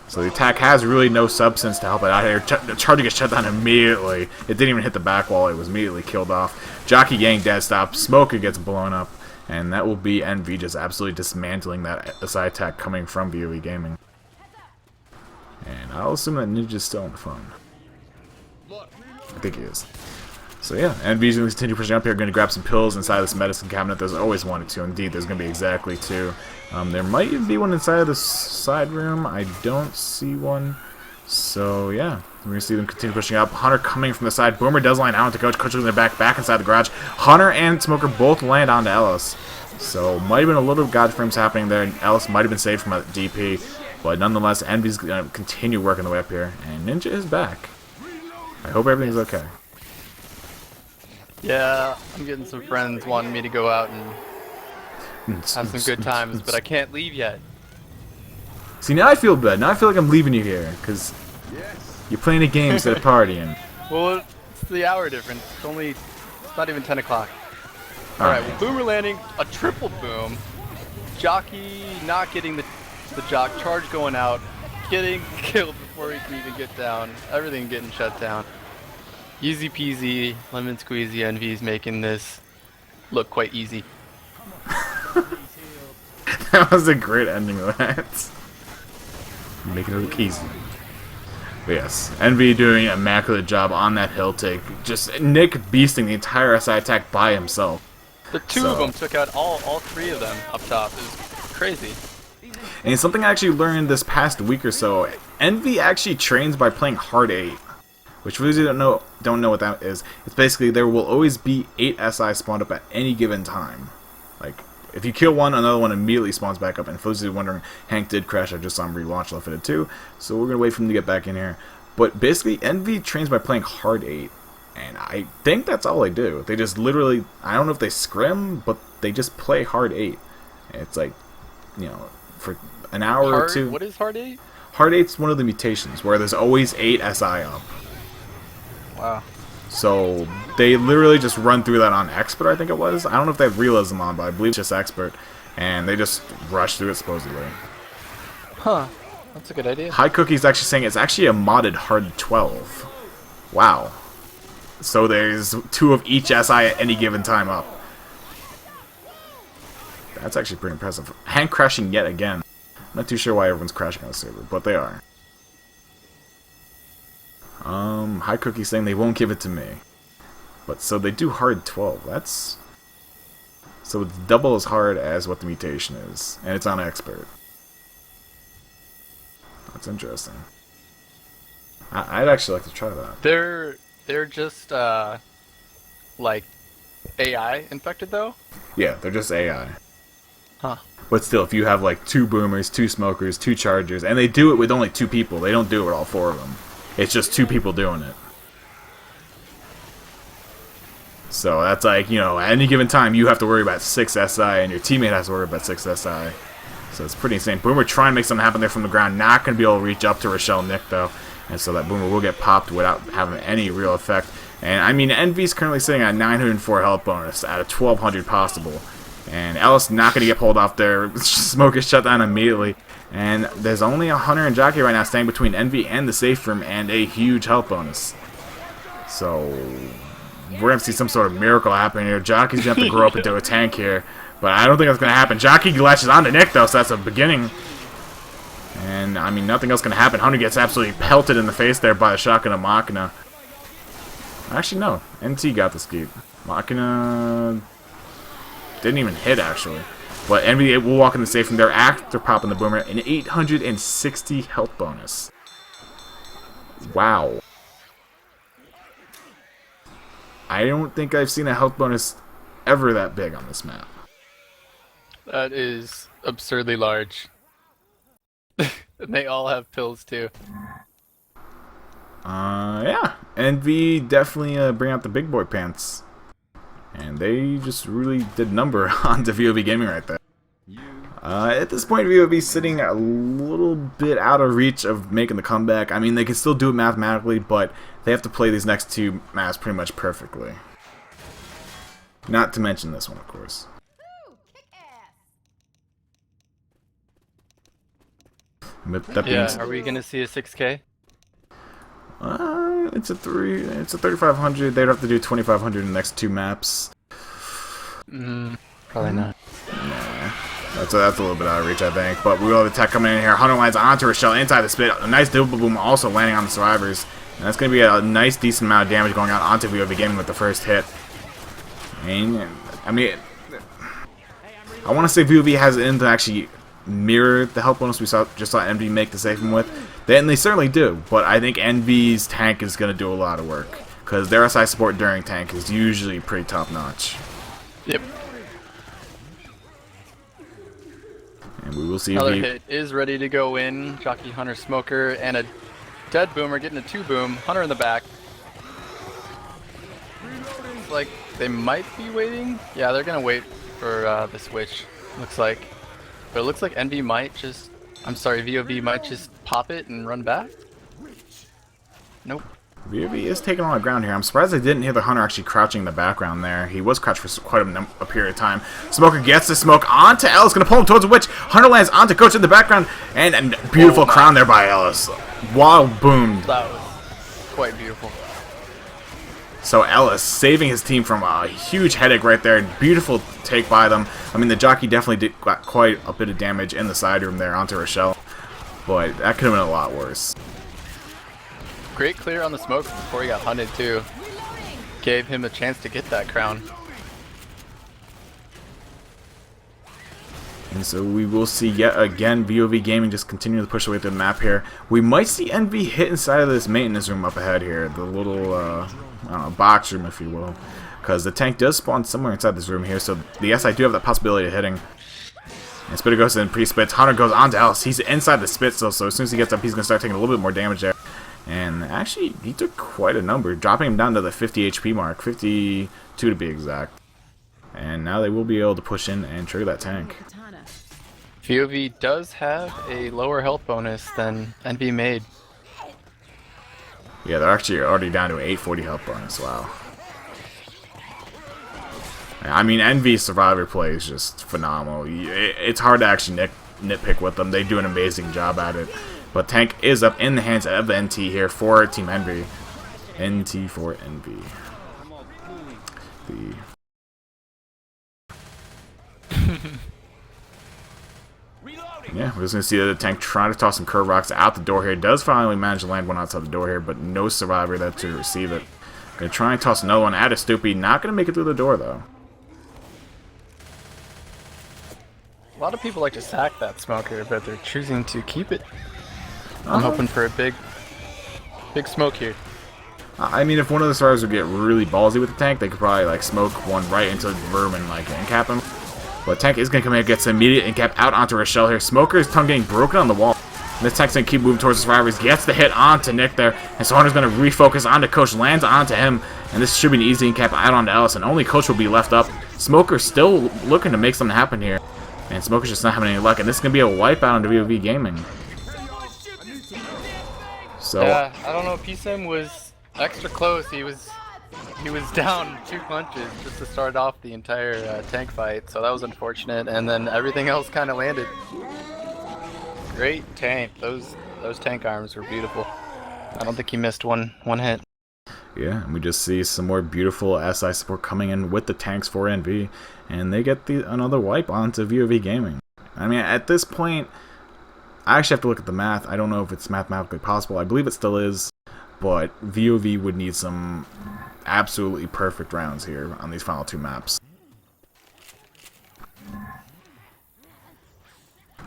So the attack has really no substance to help it out here. The charger gets shut down immediately. It didn't even hit the back wall, it was immediately killed off. Jockey Gang dead stop, Smoker gets blown up, and that will be NV just absolutely dismantling that SI attack coming from vOv Gaming. And I'll assume that Ninja's still on the phone. I think he is. So yeah, NV's going to continue pushing up here. Going to grab some pills inside this medicine cabinet. There's always 1 or 2. Indeed, there's going to be exactly 2. There might even be one inside of this side room. I don't see one. So yeah, We're going to see them continue pushing up. Hunter coming from the side. Boomer does land out to Coach. Coach in the back inside the garage. Hunter and Smoker both land onto Ellis. So, might have been a little God frames happening there. Ellis might have been saved from a DP. But nonetheless, Envy's going to continue working the way up here. And Ninja is back. I hope everything's okay. Yeah, I'm getting some friends wanting me to go out and have some good times, but I can't leave yet. See, now I feel bad. Now I feel like I'm leaving you here. Because you're playing a game instead of partying. Well, it's the hour difference. It's not even 10 o'clock. Alright, well, Boomer landing a triple boom. Jockey not getting the jock. Charge going out. Getting killed before he can even get down. Everything getting shut down. Easy peasy, lemon squeezy. Envy's making this look quite easy. That was a great ending of that. Making it look easy. But yes, Envy doing an immaculate job on that hill take. Just Nick beasting the entire SI attack by himself. The two of them took out all three of them up top. It was crazy. And something I actually learned this past week or so, Envy actually trains by playing hard 8. Which for those who don't know what that is, it's basically there will always be 8 SI spawned up at any given time. Like, if you kill one, another one immediately spawns back up. And for those who are wondering, Hank did crash. I just saw him relaunch L4D2, so we're going to wait for him to get back in here. But basically, Envy trains by playing hard 8. And I think that's all they do. They just literally, I don't know if they scrim, but they just play hard 8. It's like, you know, for an hour or two. What is hard 8? Hard 8's one of the mutations, where there's always 8 SI up. Wow. So they literally just run through that on Expert, I think it was. I don't know if they have Realism on, but I believe it's just Expert. And they just rush through it, supposedly. Huh. That's a good idea. High Cookie's actually saying it's actually a modded Hard 12. Wow. So there's 2 of each SI at any given time up. That's actually pretty impressive. Hank crashing yet again. I'm not too sure why everyone's crashing on the server, but they are. High Cookie saying they won't give it to me. But so they do hard 12. That's... So it's double as hard as what the mutation is. And it's on Expert. That's interesting. I'd actually like to try that. They're just like AI infected though? Yeah, they're just AI. Huh. But still, if you have like 2 boomers, 2 smokers, 2 chargers, and they do it with only 2 people, they don't do it with all 4 of them. It's just 2 people doing it. So that's like, you know, at any given time, you have to worry about 6 SI, and your teammate has to worry about 6 SI. So it's pretty insane. Boomer trying to make something happen there from the ground. Not going to be able to reach up to Rochelle Nick, though. And so that Boomer will get popped without having any real effect. And, I mean, Envy's currently sitting at 904 health bonus out of 1,200 possible. And Ellis not going to get pulled off there. Smoke is shut down immediately. And there's only a Hunter and Jockey right now standing between Envy and the safe room and a huge health bonus. So we're going to see some sort of miracle happen here. Jockey's going to have to grow up into a tank here. But I don't think that's going to happen. Jockey latches onto Nick, though, so that's a beginning. And, I mean, nothing else can happen. Hunter gets absolutely pelted in the face there by the shotgun of Machina. Actually, no. NT got the skeet. Machina didn't even hit, actually. But Envy will walk in the safe from there after popping the Boomer. An 860 health bonus. Wow. I don't think I've seen a health bonus ever that big on this map. That is absurdly large. And they all have pills too. Yeah. Envy definitely bring out the big boy pants. And they just really did number on the vOv Gaming right there. At this point, vOv sitting a little bit out of reach of making the comeback. I mean, they can still do it mathematically, but they have to play these next 2 maps pretty much perfectly. Not to mention this one, of course. Yeah, are we gonna see a 6K? It's a 3,500. They'd have to do 2,500 in the next 2 maps. Probably not. Nah. That's a little bit out of reach, I think. But we will have the tech coming in here. Hunter lands onto Rochelle inside the spit. A nice double boom also landing on the survivors. And that's going to be a nice, decent amount of damage going out onto vOv Gaming with the first hit. And, I mean, I want to say vOv has it in to actually mirror the health bonus we just saw MD make the safe one with. They certainly do, but I think Envy's tank is going to do a lot of work, because their SI support during tank is usually pretty top-notch. Yep. And we will see Another if hit is ready to go in. Jockey, Hunter, Smoker, and a dead Boomer getting a 2-boom. Hunter in the back. Looks like they might be waiting. Yeah, they're gonna wait for the switch. Looks like, but it looks like Envy might just. I'm sorry, vOv might just pop it and run back. Nope. vOv is taking on the ground here. I'm surprised I didn't hear the Hunter actually crouching in the background there. He was crouched for quite a period of time. Smoker gets the smoke onto Ellis, gonna pull him towards the witch. Hunter lands onto Coach in the background, and beautiful crown there by Ellis. Wild boom. That was quite beautiful. So Ellis saving his team from a huge headache right there. Beautiful take by them. I mean, the jockey definitely got quite a bit of damage in the side room there onto Rochelle, but that could have been a lot worse. Great clear on the smoke before he got hunted too. Gave him a chance to get that crown. And so we will see yet again vOv Gaming just continue to push away through the map here. We might see Envy hit inside of this maintenance room up ahead here. The little, I don't know, box room, if you will. Because the tank does spawn somewhere inside this room here, so the SI do have that possibility of hitting. And Spitter goes in, pre-spits. Hunter goes on to Alice. He's inside the spit still, so as soon as he gets up, he's going to start taking a little bit more damage there. And actually, he took quite a number, dropping him down to the 50 HP mark, 52 to be exact. And now they will be able to push in and trigger that tank. vOv does have a lower health bonus than Envy made. Yeah, they're actually already down to an 840 health bonus, wow. I mean, Envy's survivor play is just phenomenal. It's hard to actually nitpick with them. They do an amazing job at it. But tank is up in the hands of the NT here for Team Envy. NT for Envy. Yeah, we're just going to see the tank trying to toss some curve rocks out the door here. Does finally manage to land one outside the door here, but no survivor there to receive it. Going to try and toss another one at a Stoopy. Not going to make it through the door, though. A lot of people like to sack that smoker, but they're choosing to keep it. I'm hoping for a big smoke here. I mean, if one of the survivors would get really ballsy with the tank, they could probably like smoke one right into the room and like incap him. But tank is going to come in and gets an immediate incap out onto Rochelle here. Smoker's tongue getting broken on the wall. And this tank's going to keep moving towards the survivors. Gets the hit onto Nick there. And so Hunter's going to refocus onto Coach. Lands onto him. And this should be an easy incap out onto Ellis. And only Coach will be left up. Smoker's still looking to make something happen here. And Smoker's just not having any luck. And this is going to be a wipeout on vOv Gaming. So, Yeah, I don't know. PSM was extra close. He was down 2 punches just to start off the entire tank fight, so that was unfortunate. And then everything else kind of landed. Great tank. Those tank arms were beautiful. I don't think he missed one hit. yeah, and we just see some more beautiful SI support coming in with the tanks for NV, and they get another wipe onto vOv Gaming. I mean, at this point, I actually have to look at the math. I don't know if it's mathematically possible. I believe it still is, but vOv would need some absolutely perfect rounds here on these final 2 maps.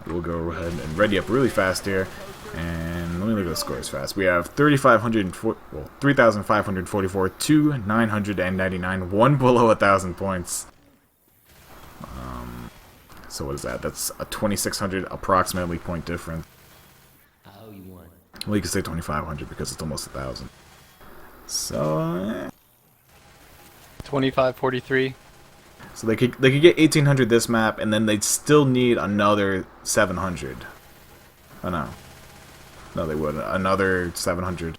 We'll go ahead and ready up really fast here, and let me look at the scores fast. We have 3,544 to 999, one below 1,000 points. So what is that? That's a 2,600 approximately point difference. Well, you can say 2,500 because it's almost 1,000. So 25-43. so they could get 1,800 this map, and then they'd still need another 700. Oh no, they wouldn't. Another 700.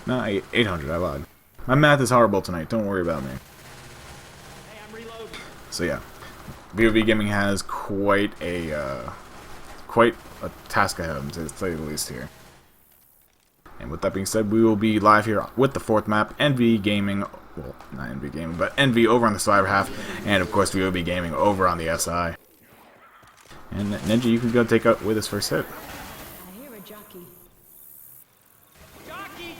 No, 800. I lied. My math is horrible tonight. Don't worry about me. So yeah, vOv Gaming has quite a task ahead of them, to say the least here. And with that being said, we will be live here with the 4th map, NV Gaming, well, not NV Gaming, but NV over on the survivor half, and of course vOv Gaming over on the SI. And Ninja, you can go take away this first hit. I hear a jockey. Jockey!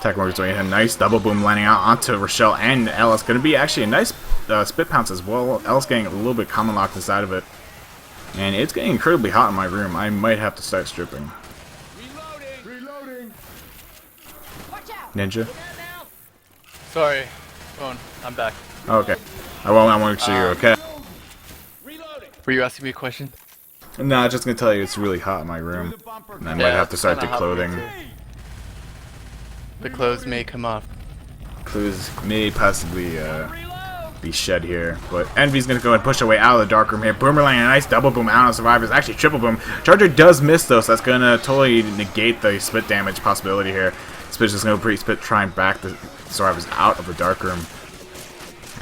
Tech works way in. Nice double boom landing out onto Rochelle and Ellis. Going to be actually a nice spit pounce as well. Ellis getting a little bit common locked inside of it. And it's getting incredibly hot in my room. I might have to start stripping. Reloading. Ninja? Sorry, phone. I'm back. Okay. I want to make sure you're okay. Were you asking me a question? No, I'm just going to tell you it's really hot in my room. And I might have to start kinda hot for me declothing. too. The clothes may come off. Clues may possibly be shed here, but Envy's gonna go and push away out of the dark room here. Boomerang, a nice double boom out on Survivors, actually triple boom. Charger does miss though, so that's gonna totally negate the spit damage possibility here. Spit's just gonna pre-spit, try and back the Survivors out of the dark room.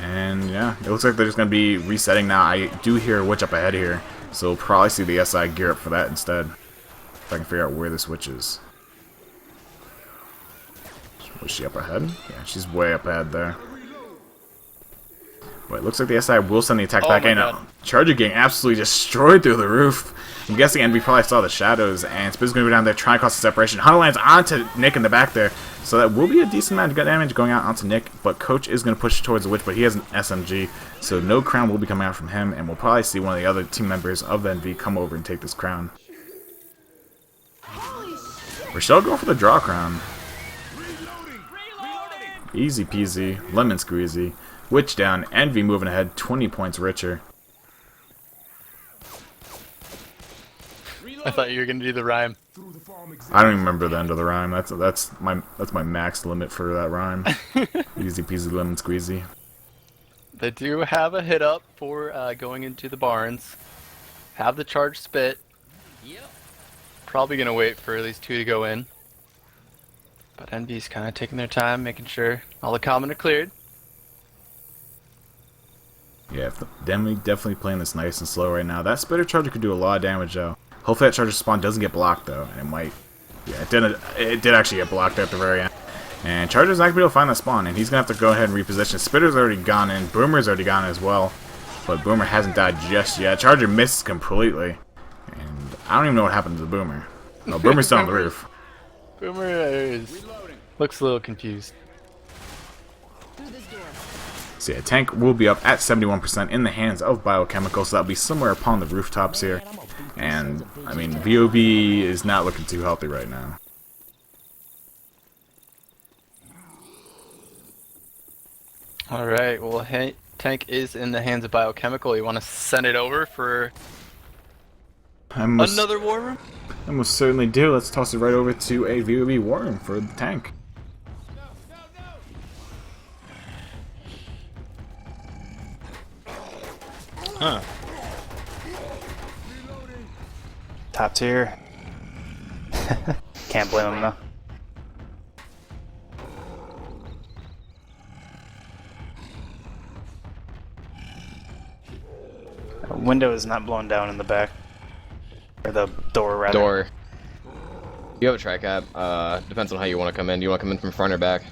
And yeah, it looks like they're just gonna be resetting now. I do hear a witch up ahead here, so we'll probably see the SI gear up for that instead. If I can figure out where this witch is. Was she up ahead? Yeah, she's way up ahead there. Wait, looks like the SI will send the attack back in. Charger getting absolutely destroyed through the roof. I'm guessing Envy probably saw the shadows, and Spit's going to go down there, try and cause the separation. Hunter lands onto Nick in the back there, so that will be a decent amount of damage going out onto Nick, but Coach is going to push towards the Witch, but he has an SMG, so no crown will be coming out from him, and we'll probably see one of the other team members of the Envy come over and take this crown. Rochelle going for the draw crown. Easy peasy, lemon squeezy. Witch down, Envy moving ahead, 20 points richer. I thought you were gonna do the rhyme. I don't even remember the end of the rhyme. That's my max limit for that rhyme. Easy peasy, lemon squeezy. They do have a hit up for going into the barns. Have the charge spit. Probably gonna wait for at least 2 to go in. But Envy's kind of taking their time, making sure all the common are cleared. Yeah, definitely playing this nice and slow right now. That Spitter Charger could do a lot of damage though. Hopefully that Charger spawn doesn't get blocked though, and it might. Yeah, it didn't. It did actually get blocked at the very end. And Charger's not gonna be able to find that spawn, and he's gonna have to go ahead and reposition. Spitter's already gone in. Boomer's already gone as well, but Boomer hasn't died just yet. Charger missed completely, and I don't even know what happened to the Boomer. No, Boomer's still on the roof. Boomer looks a little confused. So yeah, tank will be up at 71% in the hands of Biochemical, so that'll be somewhere upon the rooftops here. And, I mean, vOv is not looking too healthy right now. Alright, well, tank is in the hands of Biochemical. You want to send it over for another war room? I most certainly do. Let's toss it right over to a vOv war room for the tank. Huh. Top tier. Can't blame him though. Window is not blown down in the back. Or the door, rather. Door. You have a tri-cap. Depends on how you want to come in. Do you want to come in from front or back?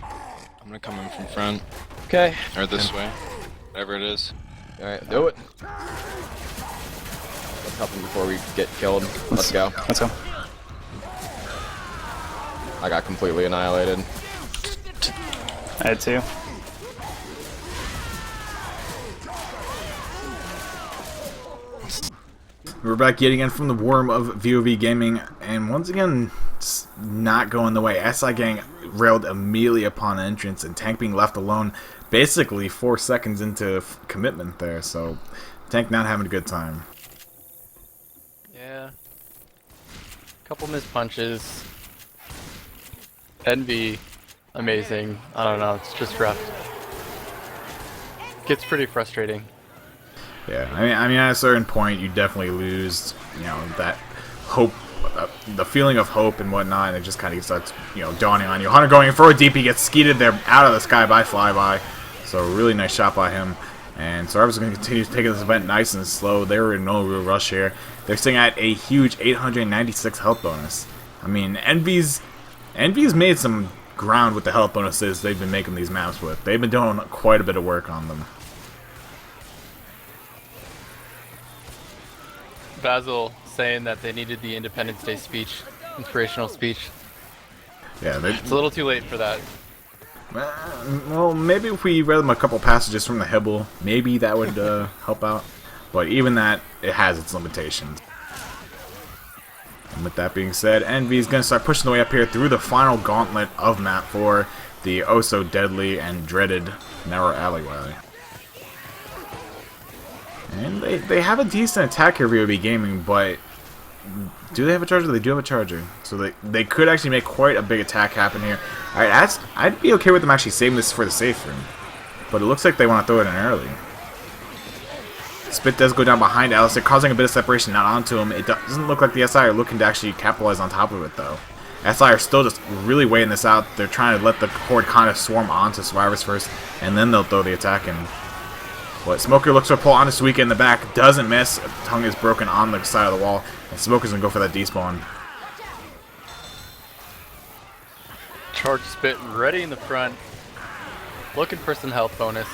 I'm gonna come in from front. Okay. Or this way. Whatever it is. Alright, do it. Let's help him before we get killed. Let's go. Let's go. I got completely annihilated. I had 2. We're back yet again from the worm of vOv Gaming, and once again, it's not going the way. SI Gang railed immediately upon entrance, and Tank being left alone basically 4 seconds into commitment there, so Tank not having a good time. Yeah. Couple missed punches. Envy, amazing. I don't know, it's just rough. Gets pretty frustrating. Yeah, I mean, at a certain point, you definitely lose, you know, that hope, the feeling of hope and whatnot, and it just kind of starts, you know, dawning on you. Hunter going in for a DP, gets skeeted there out of the sky by Flyby, so a really nice shot by him. And Survivors are going to continue to take this event nice and slow. They were in no real rush here. They're sitting at a huge 896 health bonus. I mean, Envy's made some ground with the health bonuses they've been making these maps with. They've been doing quite a bit of work on them. Basil saying that they needed the Independence Day speech, inspirational speech. Yeah, It's a little too late for that. well, maybe if we read them a couple passages from the Hibble, maybe that would help out. But even that, it has its limitations. And with that being said, Envy is going to start pushing the way up here through the final gauntlet of map 4, the oh so deadly and dreaded narrow alleyway. And they have a decent attack here, vOv Gaming, but do they have a charger? They do have a charger. So they could actually make quite a big attack happen here. Alright, I'd be okay with them actually saving this for the safe room. But it looks like they want to throw it in early. Spit does go down behind Alistair, causing a bit of separation not onto him. It doesn't look like the SI are looking to actually capitalize on top of it, though. SI are still just really weighing this out. They're trying to let the horde kind of swarm onto survivors first, and then they'll throw the attack in. But Smoker looks for a pull on this week in the back, doesn't miss. Tongue is broken on the side of the wall, and Smoker's gonna go for that despawn. Charge Spit ready in the front, looking for some health bonus.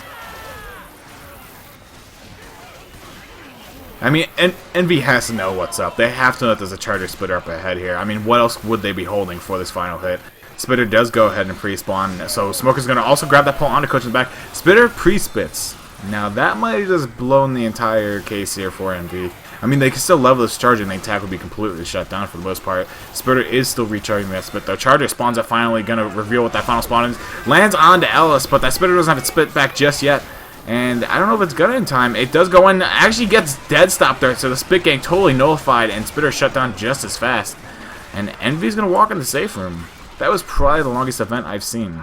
I mean, Envy has to know what's up. They have to know that there's a Charger Splitter up ahead here. I mean, what else would they be holding for this final hit? Spitter does go ahead and pre-spawn, so Smoker's going to also grab that pull onto Coach in the back. Spitter pre-spits. Now, that might have just blown the entire case here for Envy. I mean, they can still level this Charger and the attack would be completely shut down for the most part. Spitter is still recharging that Spit, though. Charger spawns up finally, going to reveal what that final spawn is. Lands onto Ellis, but that Spitter doesn't have to spit back just yet. And I don't know if it's gonna in time. It does go in, actually gets dead stop there, so the Spit Gang totally nullified, and Spitter shut down just as fast. And Envy's gonna walk in the safe room. That was probably the longest event I've seen.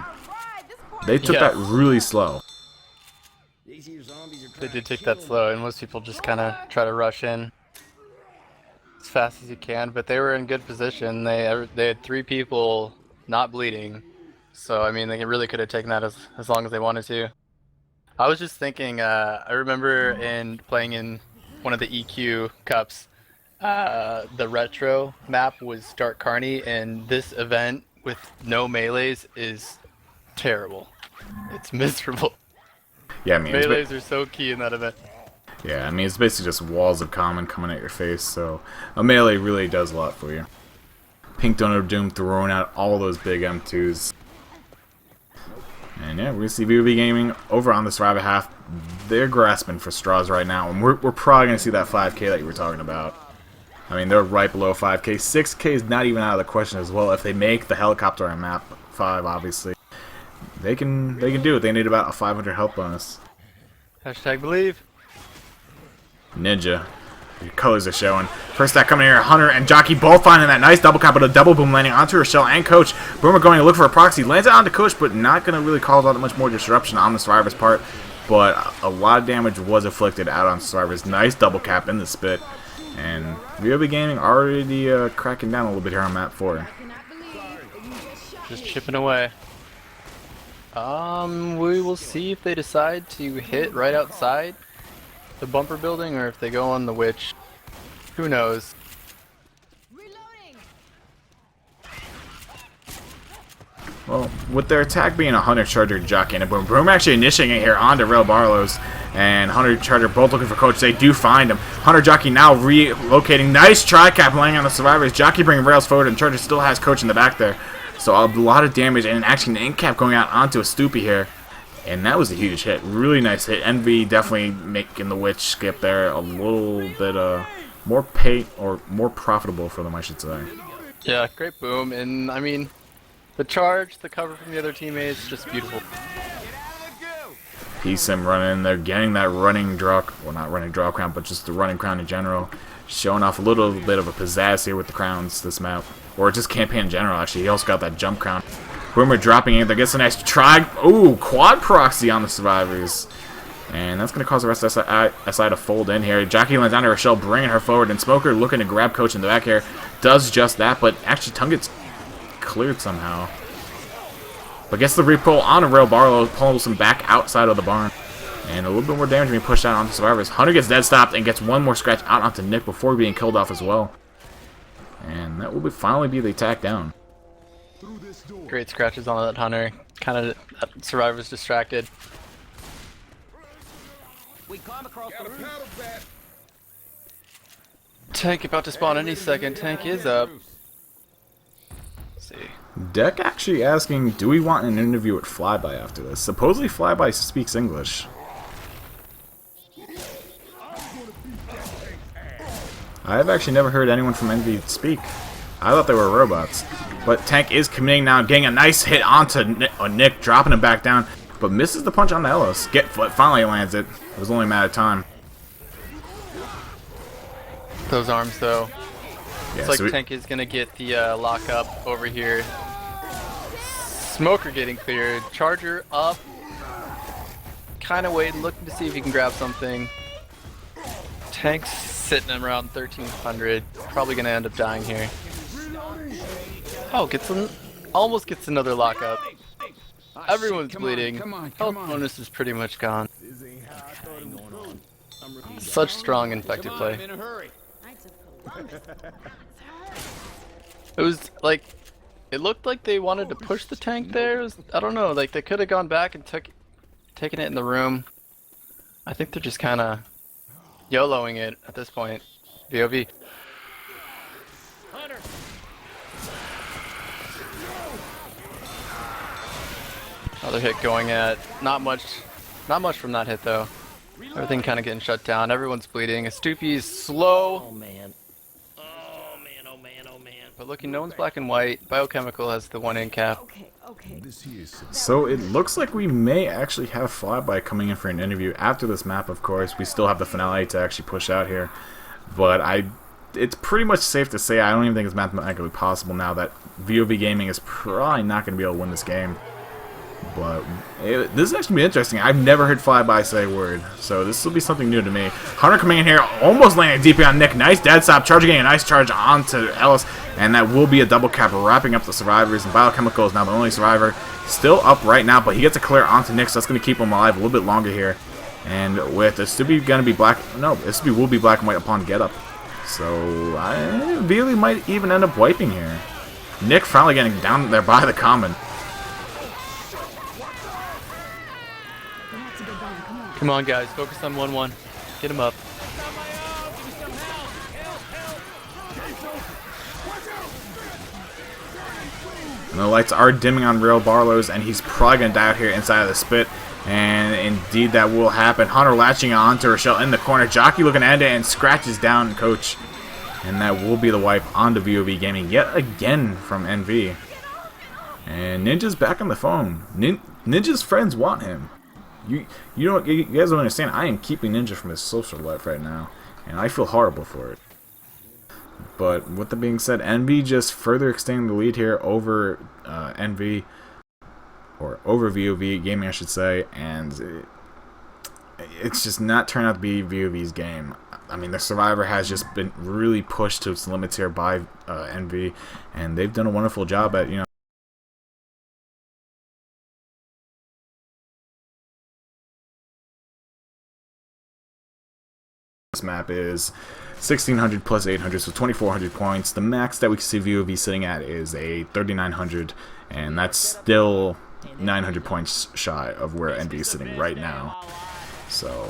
They took that really slow. They did take that slow, and most people just kind of try to rush in as fast as you can. But they were in good position. They had 3 people not bleeding, so I mean they really could have taken that as long as they wanted to. I was just thinking, I remember playing in one of the EQ Cups, the retro map was Dark Carney, and this event with no melees is terrible. It's miserable. Yeah, I mean, melees are so key in that event. Yeah, I mean, it's basically just walls of common coming at your face, so a melee really does a lot for you. Pink Donut of Doom throwing out all those big M2s. And yeah, we're going to see vOv Gaming over on the Survivor half. They're grasping for straws right now, and we're probably going to see that 5K that you were talking about. I mean, they're right below 5K. 6K is not even out of the question as well. If they make the helicopter on map 5, obviously, they can do it. They need about a 500 health bonus. Hashtag believe. Ninja. Your colors are showing. First stack coming here, Hunter and Jockey both finding that nice double cap with a double boom landing onto Rochelle and Coach. Boomer going to look for a proxy. Lands it onto Coach, but not going to really cause all that much more disruption on the Survivor's part. But a lot of damage was inflicted out on Survivor's. Nice double cap in the Spit. And vOv Gaming already cracking down a little bit here on map 4. Just chipping away. We will see if they decide to hit right outside the bumper building, or if they go on the witch. Who knows? Well, with their attack being a Hunter, Charger, Jockey, and a Boom, Boom actually initiating it here onto Rail Barlows, and Hunter, Charger both looking for Coach. They do find him. Hunter, Jockey now relocating. Nice tri-cap laying on the Survivors. Jockey bringing Rails forward, and Charger still has Coach in the back there. So a lot of damage, and actually an in-cap going out onto a Stoopy here. And that was a huge hit. Really nice hit. Envy definitely making the witch skip there a little bit more profitable for them, I should say. Yeah, great boom. And I mean, the charge, the cover from the other teammates, just beautiful. Peace him running in there, getting that running draw, well, not running draw crown, but just the running crown in general. Showing off a little bit of a pizzazz here with the crowns this map. Or just campaign in general, actually. He also got that jump crown. Boomer dropping in there, gets a nice try. Ooh, quad proxy on the Survivors. And that's going to cause the rest of SI to fold in here. Jockey lands on to Rochelle, bringing her forward. And Smoker looking to grab Coach in the back here. Does just that, but actually Tongue gets cleared somehow. But gets the repull on a Rail Barlow, pulls him back outside of the barn. And a little bit more damage being pushed out onto Survivors. Hunter gets dead stopped and gets one more scratch out onto Nick before being killed off as well. And that will finally be the attack down. Great scratches on that Hunter. Kind of Survivors distracted. Tank about to spawn any second. Tank is up. Let's see. Deck actually asking, do we want an interview with Flyby after this? Supposedly Flyby speaks English. I've actually never heard anyone from Envy speak. I thought they were robots. But Tank is committing now, getting a nice hit onto Nick, dropping him back down, but misses the punch on the Ellis. Finally lands it. It was only a matter of time. Those arms, though. Yeah, It's like so Tank is gonna get the lockup over here. Smoker getting cleared. Charger up. Kind of waiting, looking to see if he can grab something. Tank's sitting around 1300. Probably gonna end up dying here. Oh, almost gets another lockup. Everyone's bleeding. Health bonus is pretty much gone. Such strong infected play. It was like, it looked like they wanted to push the Tank there. I don't know, like they could have gone back and taken it in the room. I think they're just kind of YOLOing it at this point. vOv. Another hit going at not much from that hit though. Everything kind of getting shut down. Everyone's bleeding. Stoopy's slow. Oh man. Oh man, oh man, oh man. But looking, no one's black and white. Biochemical has the 1 in cap. Okay. So it looks like we may actually have Flyby coming in for an interview after this map, of course. We still have the finale to actually push out here. But it's pretty much safe to say I don't even think it's mathematically possible now that vOv Gaming is probably not going to be able to win this game. But this is actually be interesting. I've never heard Flyby say a word, so this will be something new to me. Hunter coming in here, almost landing DP on Nick. Nice dead stop, charging, getting a nice charge onto Ellis, and that will be a double cap, wrapping up the survivors. And Biochemical is now the only survivor, still up right now, but he gets a clear onto Nick, so that's going to keep him alive a little bit longer here. And with this to be going to be black, no, this will be black and white upon get up. So vOv might even end up wiping here. Nick finally getting down there by the common. Come on, guys, focus on 1-1. Get him up. And the lights are dimming on Real Barlow's, and he's probably going to die out here inside of the spit. And indeed, that will happen. Hunter latching on to Rochelle in the corner. Jockey looking at it and scratches down Coach. And that will be the wipe onto vOv Gaming yet again from NV. And Ninja's back on the phone. Ninja's friends want him. You guys don't understand. I am keeping Ninja from his social life right now, and I feel horrible for it. But with that being said, NV just further extending the lead here over NV, or over vOv Gaming, I should say, and it's just not turned out to be vOv's game. I mean, the Survivor has just been really pushed to its limits here by NV, and they've done a wonderful job at, This map is 1600 plus 800, so 2400 points. The max that we can see vOv sitting at is a 3900, and that's still 900 points shy of where NV is sitting right now. So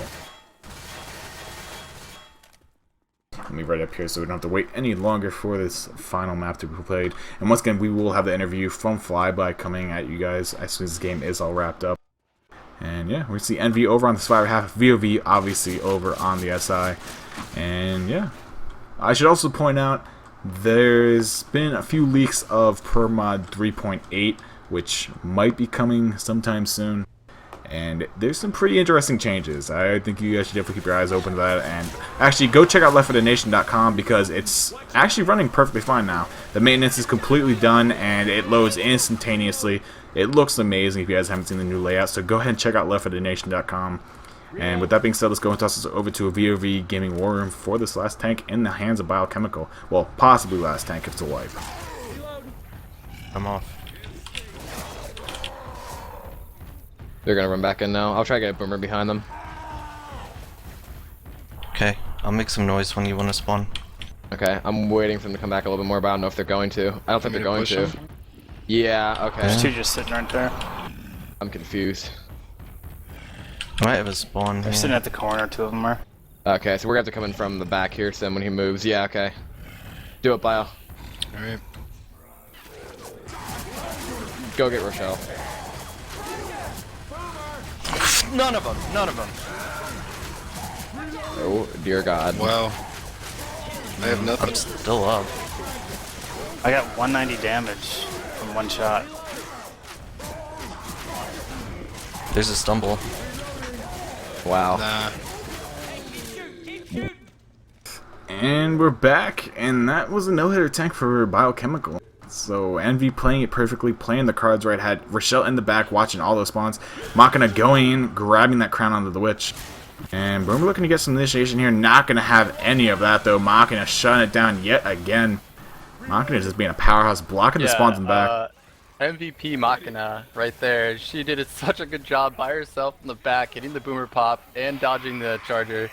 let me write up here so we don't have to wait any longer for this final map to be played. And once again, we will have the interview from Flyby coming at you guys as soon as the game is all wrapped up. And yeah, we see NV over on the Survivor half, vOv obviously over on the SI. And yeah, I should also point out there's been a few leaks of Permod 3.8, which might be coming sometime soon. And there's some pretty interesting changes. I think you guys should definitely keep your eyes open to that. And actually, go check out L4D2.com because it's actually running perfectly fine now. The maintenance is completely done and it loads instantaneously. It looks amazing if you guys haven't seen the new layout. So go ahead and check out L4D2.com. And with that being said, let's go and toss this over to a vOv Gaming War Room for this last tank in the hands of Biochemical. Well, possibly last tank if it's a wipe. I'm off. They're gonna run back in now. I'll try to get a boomer behind them. Okay, I'll make some noise when you want to spawn. Okay, I'm waiting for them to come back a little bit more, but I don't know if they're going to. I don't think they're going to. Yeah, okay. There's two just sitting right there. I'm confused. I might have a spawn They're here. sitting at the corner, two of them are. Okay, so we're gonna have to come in from the back here, Sim, when he moves. Yeah, okay. Do it, Bio. Alright. Go get Rochelle. None of them. None of them. Oh, dear God. Wow. I have I'm nothing. still up. I got 190 damage from one shot. There's a stumble. Wow. Nah. And we're back, and that was a no-hitter tank for Biochemical. So Envy playing it perfectly, playing the cards right, had Rochelle in the back watching all those spawns, Machina going in, grabbing that crown onto the Witch. And Boomer looking to get some initiation here, not going to have any of that though. Machina shutting it down yet again. Machina just being a powerhouse, blocking the spawns in the back. MVP Machina right there. She did such a good job by herself in the back, hitting the Boomer pop and dodging the charger.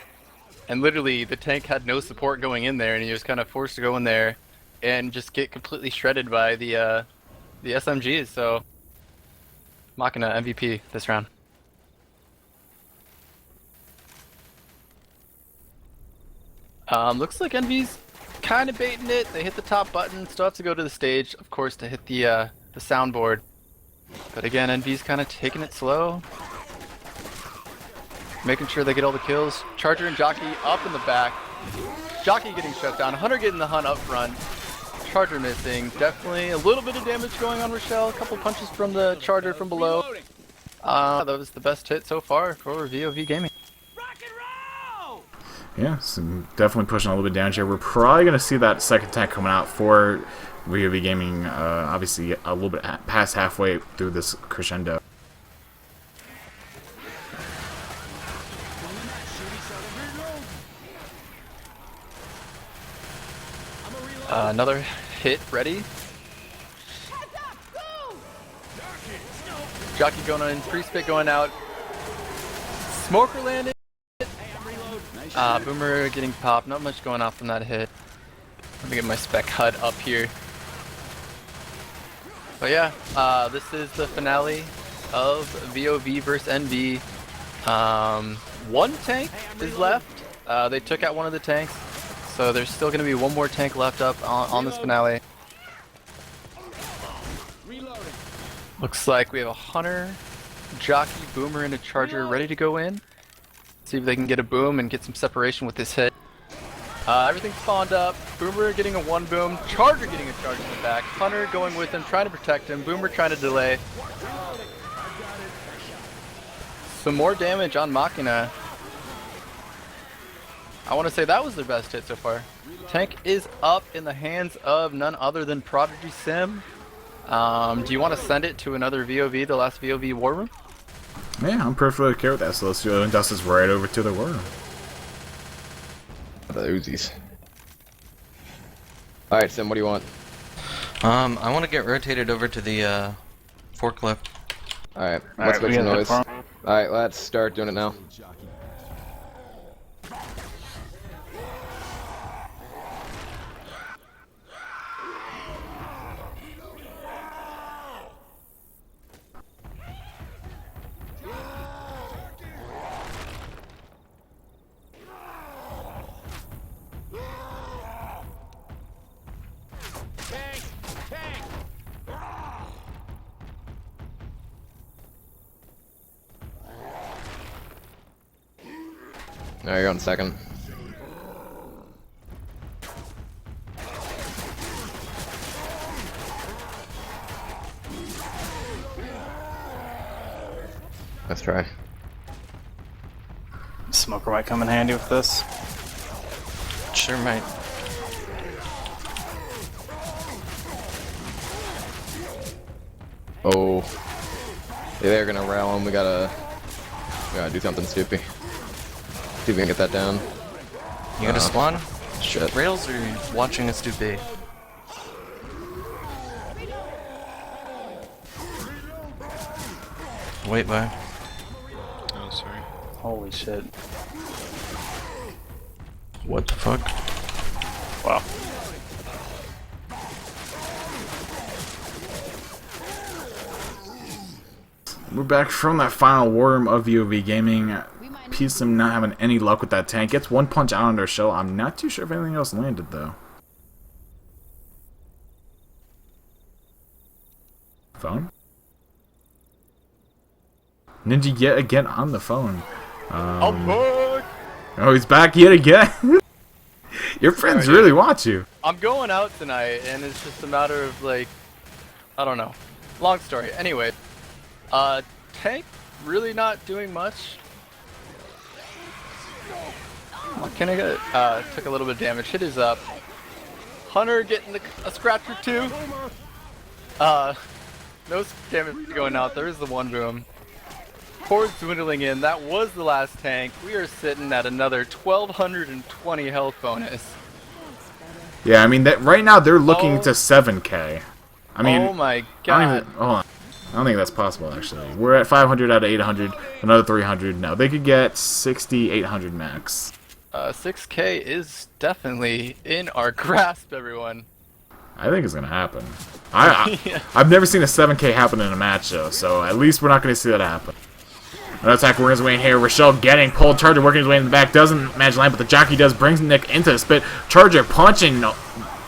And literally, the tank had no support going in there, and he was kind of forced to go in there and just get completely shredded by the SMGs. So, Machina MVP this round. Looks like Envy's kind of baiting it. They hit the top button. Still have to go to the stage, of course, to hit the soundboard. But again, Envy's kind of taking it slow. Making sure they get all the kills. Charger and Jockey up in the back. Jockey getting shut down. Hunter getting the hunt up front. Charger missing. Definitely a little bit of damage going on Rochelle. A couple punches from the Charger from below. That was the best hit so far for vOv Gaming. Yeah, so definitely pushing a little bit down here. We're probably going to see that second tank coming out for vOv Gaming, obviously a little bit past halfway through this crescendo. Another hit ready. Jockey going in, pre-spit going out. Smoker landed. Boomer getting popped. Not much going off from that hit. Let me get my spec HUD up here. But yeah, this is the finale of vOv versus NV. One tank is left. They took out one of the tanks. So there's still going to be one more tank left up on this finale. Looks like we have a Hunter, Jockey, Boomer, and a Charger ready to go in. See if they can get a boom and get some separation with this hit. Everything's spawned up. Boomer getting a one boom. Charger getting a charge in the back. Hunter going with him, trying to protect him. Boomer trying to delay. Some more damage on Machina. I want to say that was their best hit so far. Tank is up in the hands of none other than Prodigy Sim. Do you want to send it to another vOv, the last vOv war room? Yeah, I'm perfectly okay with that, so let's go and dust this right over to the war room. The Uzis. Alright, Sim, what do you want? I want to get rotated over to the forklift. Alright, let's make some noise. Alright, let's start doing it now. There you go in second. Let's try. Smoker might come in handy with this. Sure might. Oh. Yeah, they're gonna rail him. We gotta do something stupid. See if we can get that down. You gonna spawn? Shit. Rails or watching us do B? Wait, bye. Oh, sorry. Holy shit. What the fuck? Wow. We're back from that final war room of vOv Gaming. PSim not having any luck with that tank. Gets one punch out on their shell. I'm not too sure if anything else landed though. Phone? Ninja yet again on the phone. I'm back! Oh, he's back yet again. Your friends really want you. I'm going out tonight, and it's just a matter of, like, I don't know. Long story. Anyway, tank really not doing much. Can I get, took a little bit of damage. Hit is up. Hunter getting a scratch or two. No damage going out. There is the one boom. Hordes dwindling in. That was the last tank. We are sitting at another 1,220 health bonus. Yeah, I mean, that right now they're looking to 7k. I mean, oh my god. Hold on. I don't think that's possible, actually. We're at 500 out of 800, another 300 now. They could get 6,800 max. 6k is definitely in our grasp, everyone. I think it's going to happen. I've never seen a 7k happen in a match, though, so at least we're not going to see that happen. Another attack working his way in here. Rochelle getting pulled. Charger working his way in the back. Doesn't manage to land, but the jockey does. Brings Nick into the spit. Charger punching the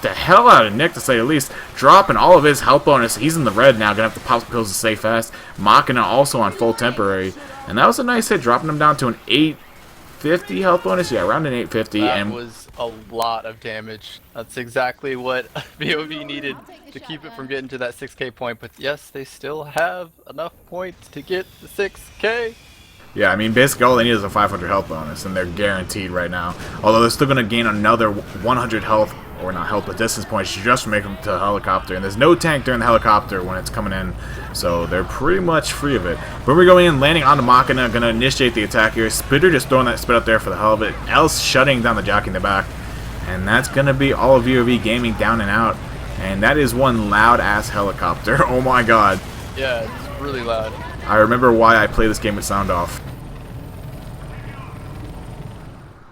hell out of Nick, to say the least. Dropping all of his health bonus. He's in the red now. Gonna have to pop pills to stay fast. Machina also on full temporary. And that was a nice hit, dropping him down to an 850 health bonus. Yeah, around an 850. That was a lot of damage. That's exactly what vOv needed to keep it from getting to that 6k point. But yes, they still have enough points to get the 6k. Yeah, I mean, basically all they need is a 500 health bonus, and they're guaranteed right now. Although they're still going to gain another 100 health, or not health, but distance points just from making them to a helicopter. And there's no tank during the helicopter when it's coming in, so they're pretty much free of it. Boomer going in, landing on the Machina, going to initiate the attack here. Spitter just throwing that spit up there for the hell of it. Else shutting down the jockey in the back. And that's going to be all of vOv gaming down and out. And that is one loud-ass helicopter. Oh my god. Yeah, it's really loud. I remember why I play this game with sound off.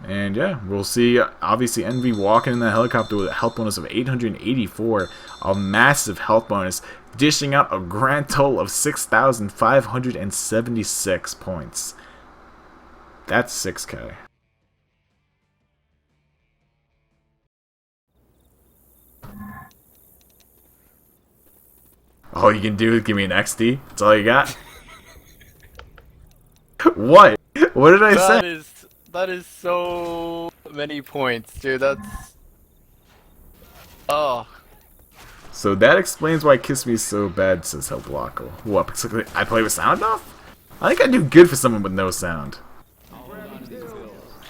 And yeah, we'll see, obviously, Envy walking in the helicopter with a health bonus of 884, a massive health bonus, dishing out a grand total of 6,576 points. That's 6k. All you can do is give me an XD? That's all you got? What? What did I say? That is so many points, dude. That's... Oh. So that explains why Kiss Me is so bad, says Help Blocker. What, basically I play with sound off? I think I do good for someone with no sound.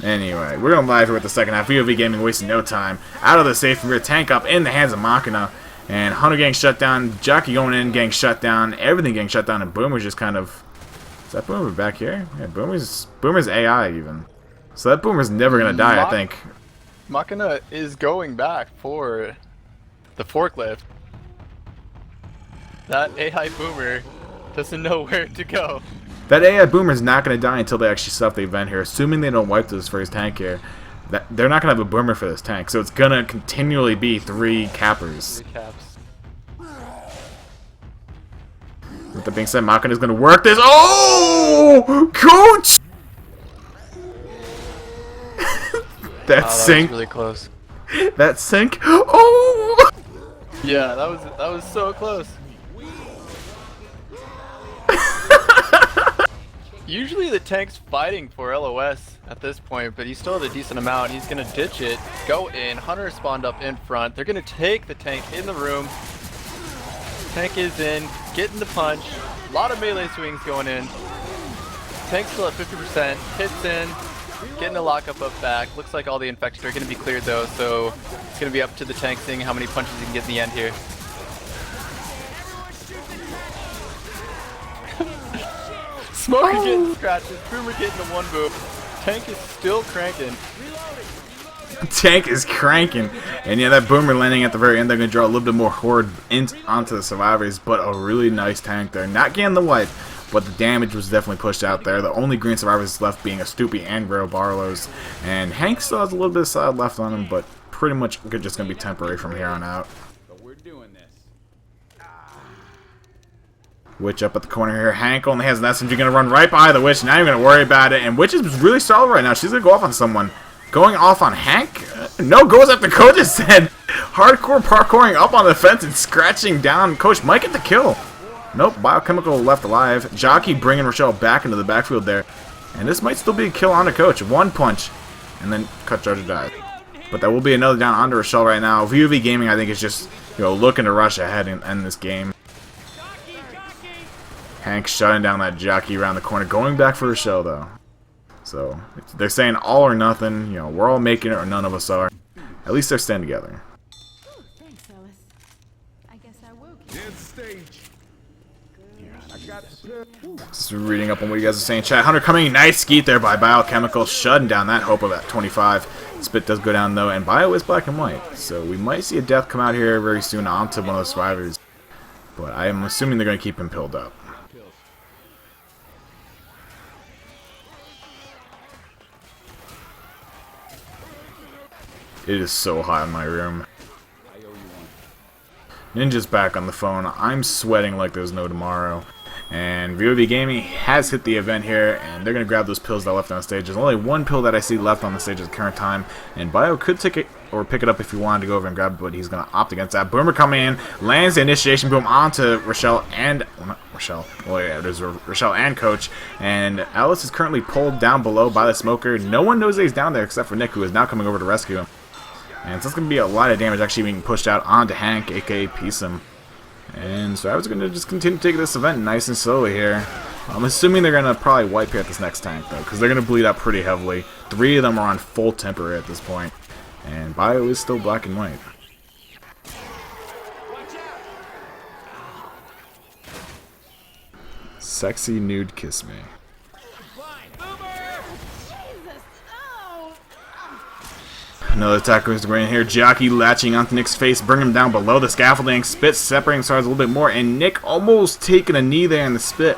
Anyway, we're going live here with the second half. vOv Gaming wasting no time. Out of the safe rear, tank up in the hands of Machina. And Hunter getting shut down, Jockey going in, getting shut down, everything getting shut down, and Boomer's just kind of... Is that Boomer back here? Yeah, Boomer's AI even. So that Boomer's never gonna die, I think. Machina is going back for the forklift. That AI Boomer doesn't know where to go. That AI Boomer's not gonna die until they actually stuff the event here, assuming they don't wipe this for his tank here. They're not gonna have a Boomer for this tank, so it's gonna continually be 3 cappers. 3 caps. With that being said, Machina's gonna work this. Oh, coach! That sink. Was really close. That sink. Oh! Yeah, that was so close. Usually the tank's fighting for LOS at this point, but he still has a decent amount. He's gonna ditch it, go in. Hunter spawned up in front. They're gonna take the tank in the room. Tank is in, getting the punch. A lot of melee swings going in. Tank's still at 50%. Hits in, getting a lockup up back. Looks like all the infections are gonna be cleared though, so it's gonna be up to the tank seeing how many punches he can get in the end here. Smoker getting scratches, Boomer getting the one boop. Tank is still cranking. Tank is cranking. And yeah, that Boomer landing at the very end, they're going to draw a little bit more horde onto the survivors, but a really nice tank there. Not getting the wipe, but the damage was definitely pushed out there. The only green survivors left being a Stoopy and Gro Barlows. And Hank still has a little bit of side left on him, but pretty much just going to be temporary from here on out. Witch up at the corner here. Hank only has an SMG, gonna run right by the Witch. Not even gonna worry about it. And Witch is really solid right now. She's gonna go off on someone. Going off on Hank? No, goes after Coach's head. Hardcore parkouring up on the fence and scratching down. Coach might get the kill. Nope, Biochemical left alive. Jockey bringing Rochelle back into the backfield there. And this might still be a kill on the coach. One punch, and then Cut Charger dies. But that will be another down onto Rochelle right now. vOv Gaming, I think, is just looking to rush ahead and end this game. Hank shutting down that Jockey around the corner, going back for Rochelle though. So they're saying all or nothing. We're all making it, or none of us are. At least they're staying together. Thanks, Ellis. I guess I will. Just reading up on what you guys are saying. Chat, Hunter coming. Nice skeet there by Biochemical, shutting down that hope of that 25. Spit does go down though, and Bio is black and white. So we might see a death come out here very soon onto one of the survivors. But I am assuming they're going to keep him pilled up. It is so hot in my room. Ninja's back on the phone. I'm sweating like there's no tomorrow. And vOv Gaming has hit the event here, and they're going to grab those pills that are left on the stage. There's only one pill that I see left on the stage at the current time, and Bio could take it or pick it up if he wanted to go over and grab it, but he's going to opt against that. Boomer coming in, lands the initiation boom onto Rochelle and... Well, not Rochelle. Well, yeah, there's Rochelle and Coach. And Alice is currently pulled down below by the smoker. No one knows that he's down there except for Nick, who is now coming over to rescue him. And so it's going to be a lot of damage actually being pushed out onto Hank, aka Peace'em. And so I was going to just continue to take this event nice and slowly here. I'm assuming they're going to probably wipe here at this next tank though, because they're going to bleed out pretty heavily. 3 of them are on full temper at this point. And Bio is still black and white. Sexy nude kiss me. Another attacker is going in here. Jockey latching onto Nick's face, bring him down below the scaffolding. Spit separating stars a little bit more, and Nick almost taking a knee there in the Spit.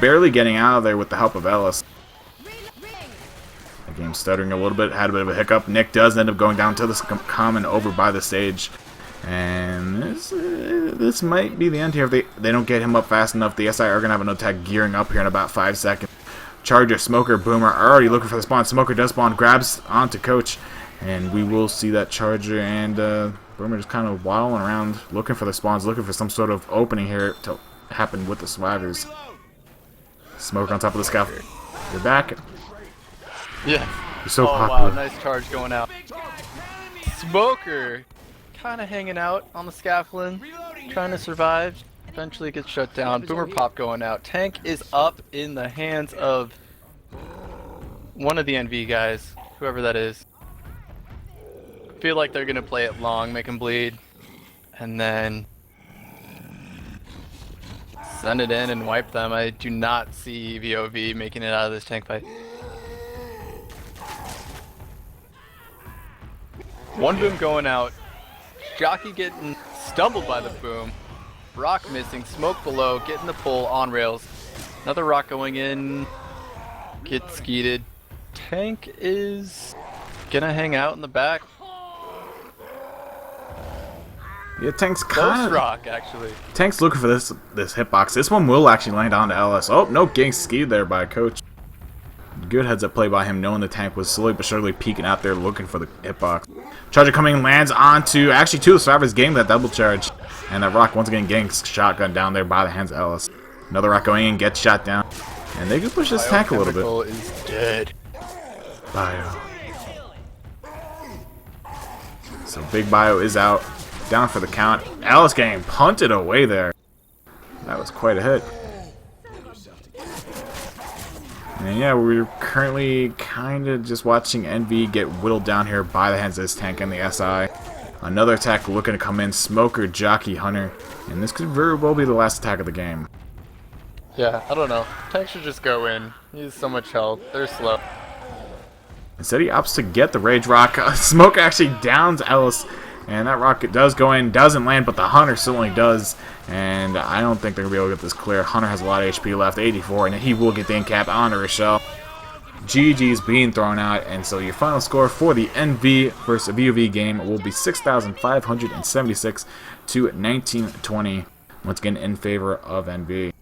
Barely getting out of there with the help of Ellis. The game's stuttering a little bit, had a bit of a hiccup. Nick does end up going down to the common over by the stage. And this might be the end here if they don't get him up fast enough. The SI are going to have an attack gearing up here in about 5 seconds. Charger, Smoker, Boomer are already looking for the spawn. Smoker does spawn, grabs onto Coach. And we will see that Charger and Boomer just kind of waddling around, looking for the spawns, looking for some sort of opening here to happen with the survivors. Smoker on top of the scaffold. You're back. Yeah. You're so Wow, popular. nice charge going out. Smoker kind of hanging out on the scaffolding, trying to survive. Eventually gets shut down. Boomer pop going out. Tank is up in the hands of one of the NV guys, whoever that is. Feel like they're gonna play it long, make him bleed, and then send it in and wipe them. I do not see vOv making it out of this tank fight. One boom going out. Jockey getting stumbled by the boom. Rock missing. Smoke below. Getting the pull on rails. Another rock going in. Gets skeeted. Tank is gonna hang out in the back. Yeah, Tank's Ghost kind of... rock, actually. Tank's looking for this hitbox. This one will actually land onto Ellis. Oh, no, getting skied there by Coach. Good heads up play by him, knowing the tank was slowly but surely peeking out there looking for the hitbox. Charger coming, lands onto, actually 2 of the survivors getting that double charge. And that rock once again getting shotgun down there by the hands of Ellis. Another rock going in, gets shot down. And they can push this tank a little bit. Biochemical is dead. Bio. So Big Bio is out. Down for the count. Alice getting punted away there. That was quite a hit. And yeah, we're currently kind of just watching NV get whittled down here by the hands of this tank and the SI. Another attack looking to come in. Smoker, Jockey, Hunter. And this could very well be the last attack of the game. Yeah, I don't know. Tank should just go in. He has so much health. They're slow. Instead he opts to get the Rage Rock. Smoke actually downs Ellis. And that rocket does go in, doesn't land, but the Hunter certainly does. And I don't think they're going to be able to get this clear. Hunter has a lot of HP left, 84, and he will get the in-cap on Rochelle. GG's being thrown out, and so your final score for the NV versus vOv game will be 6,576 to 1920. Once again, in favor of NV.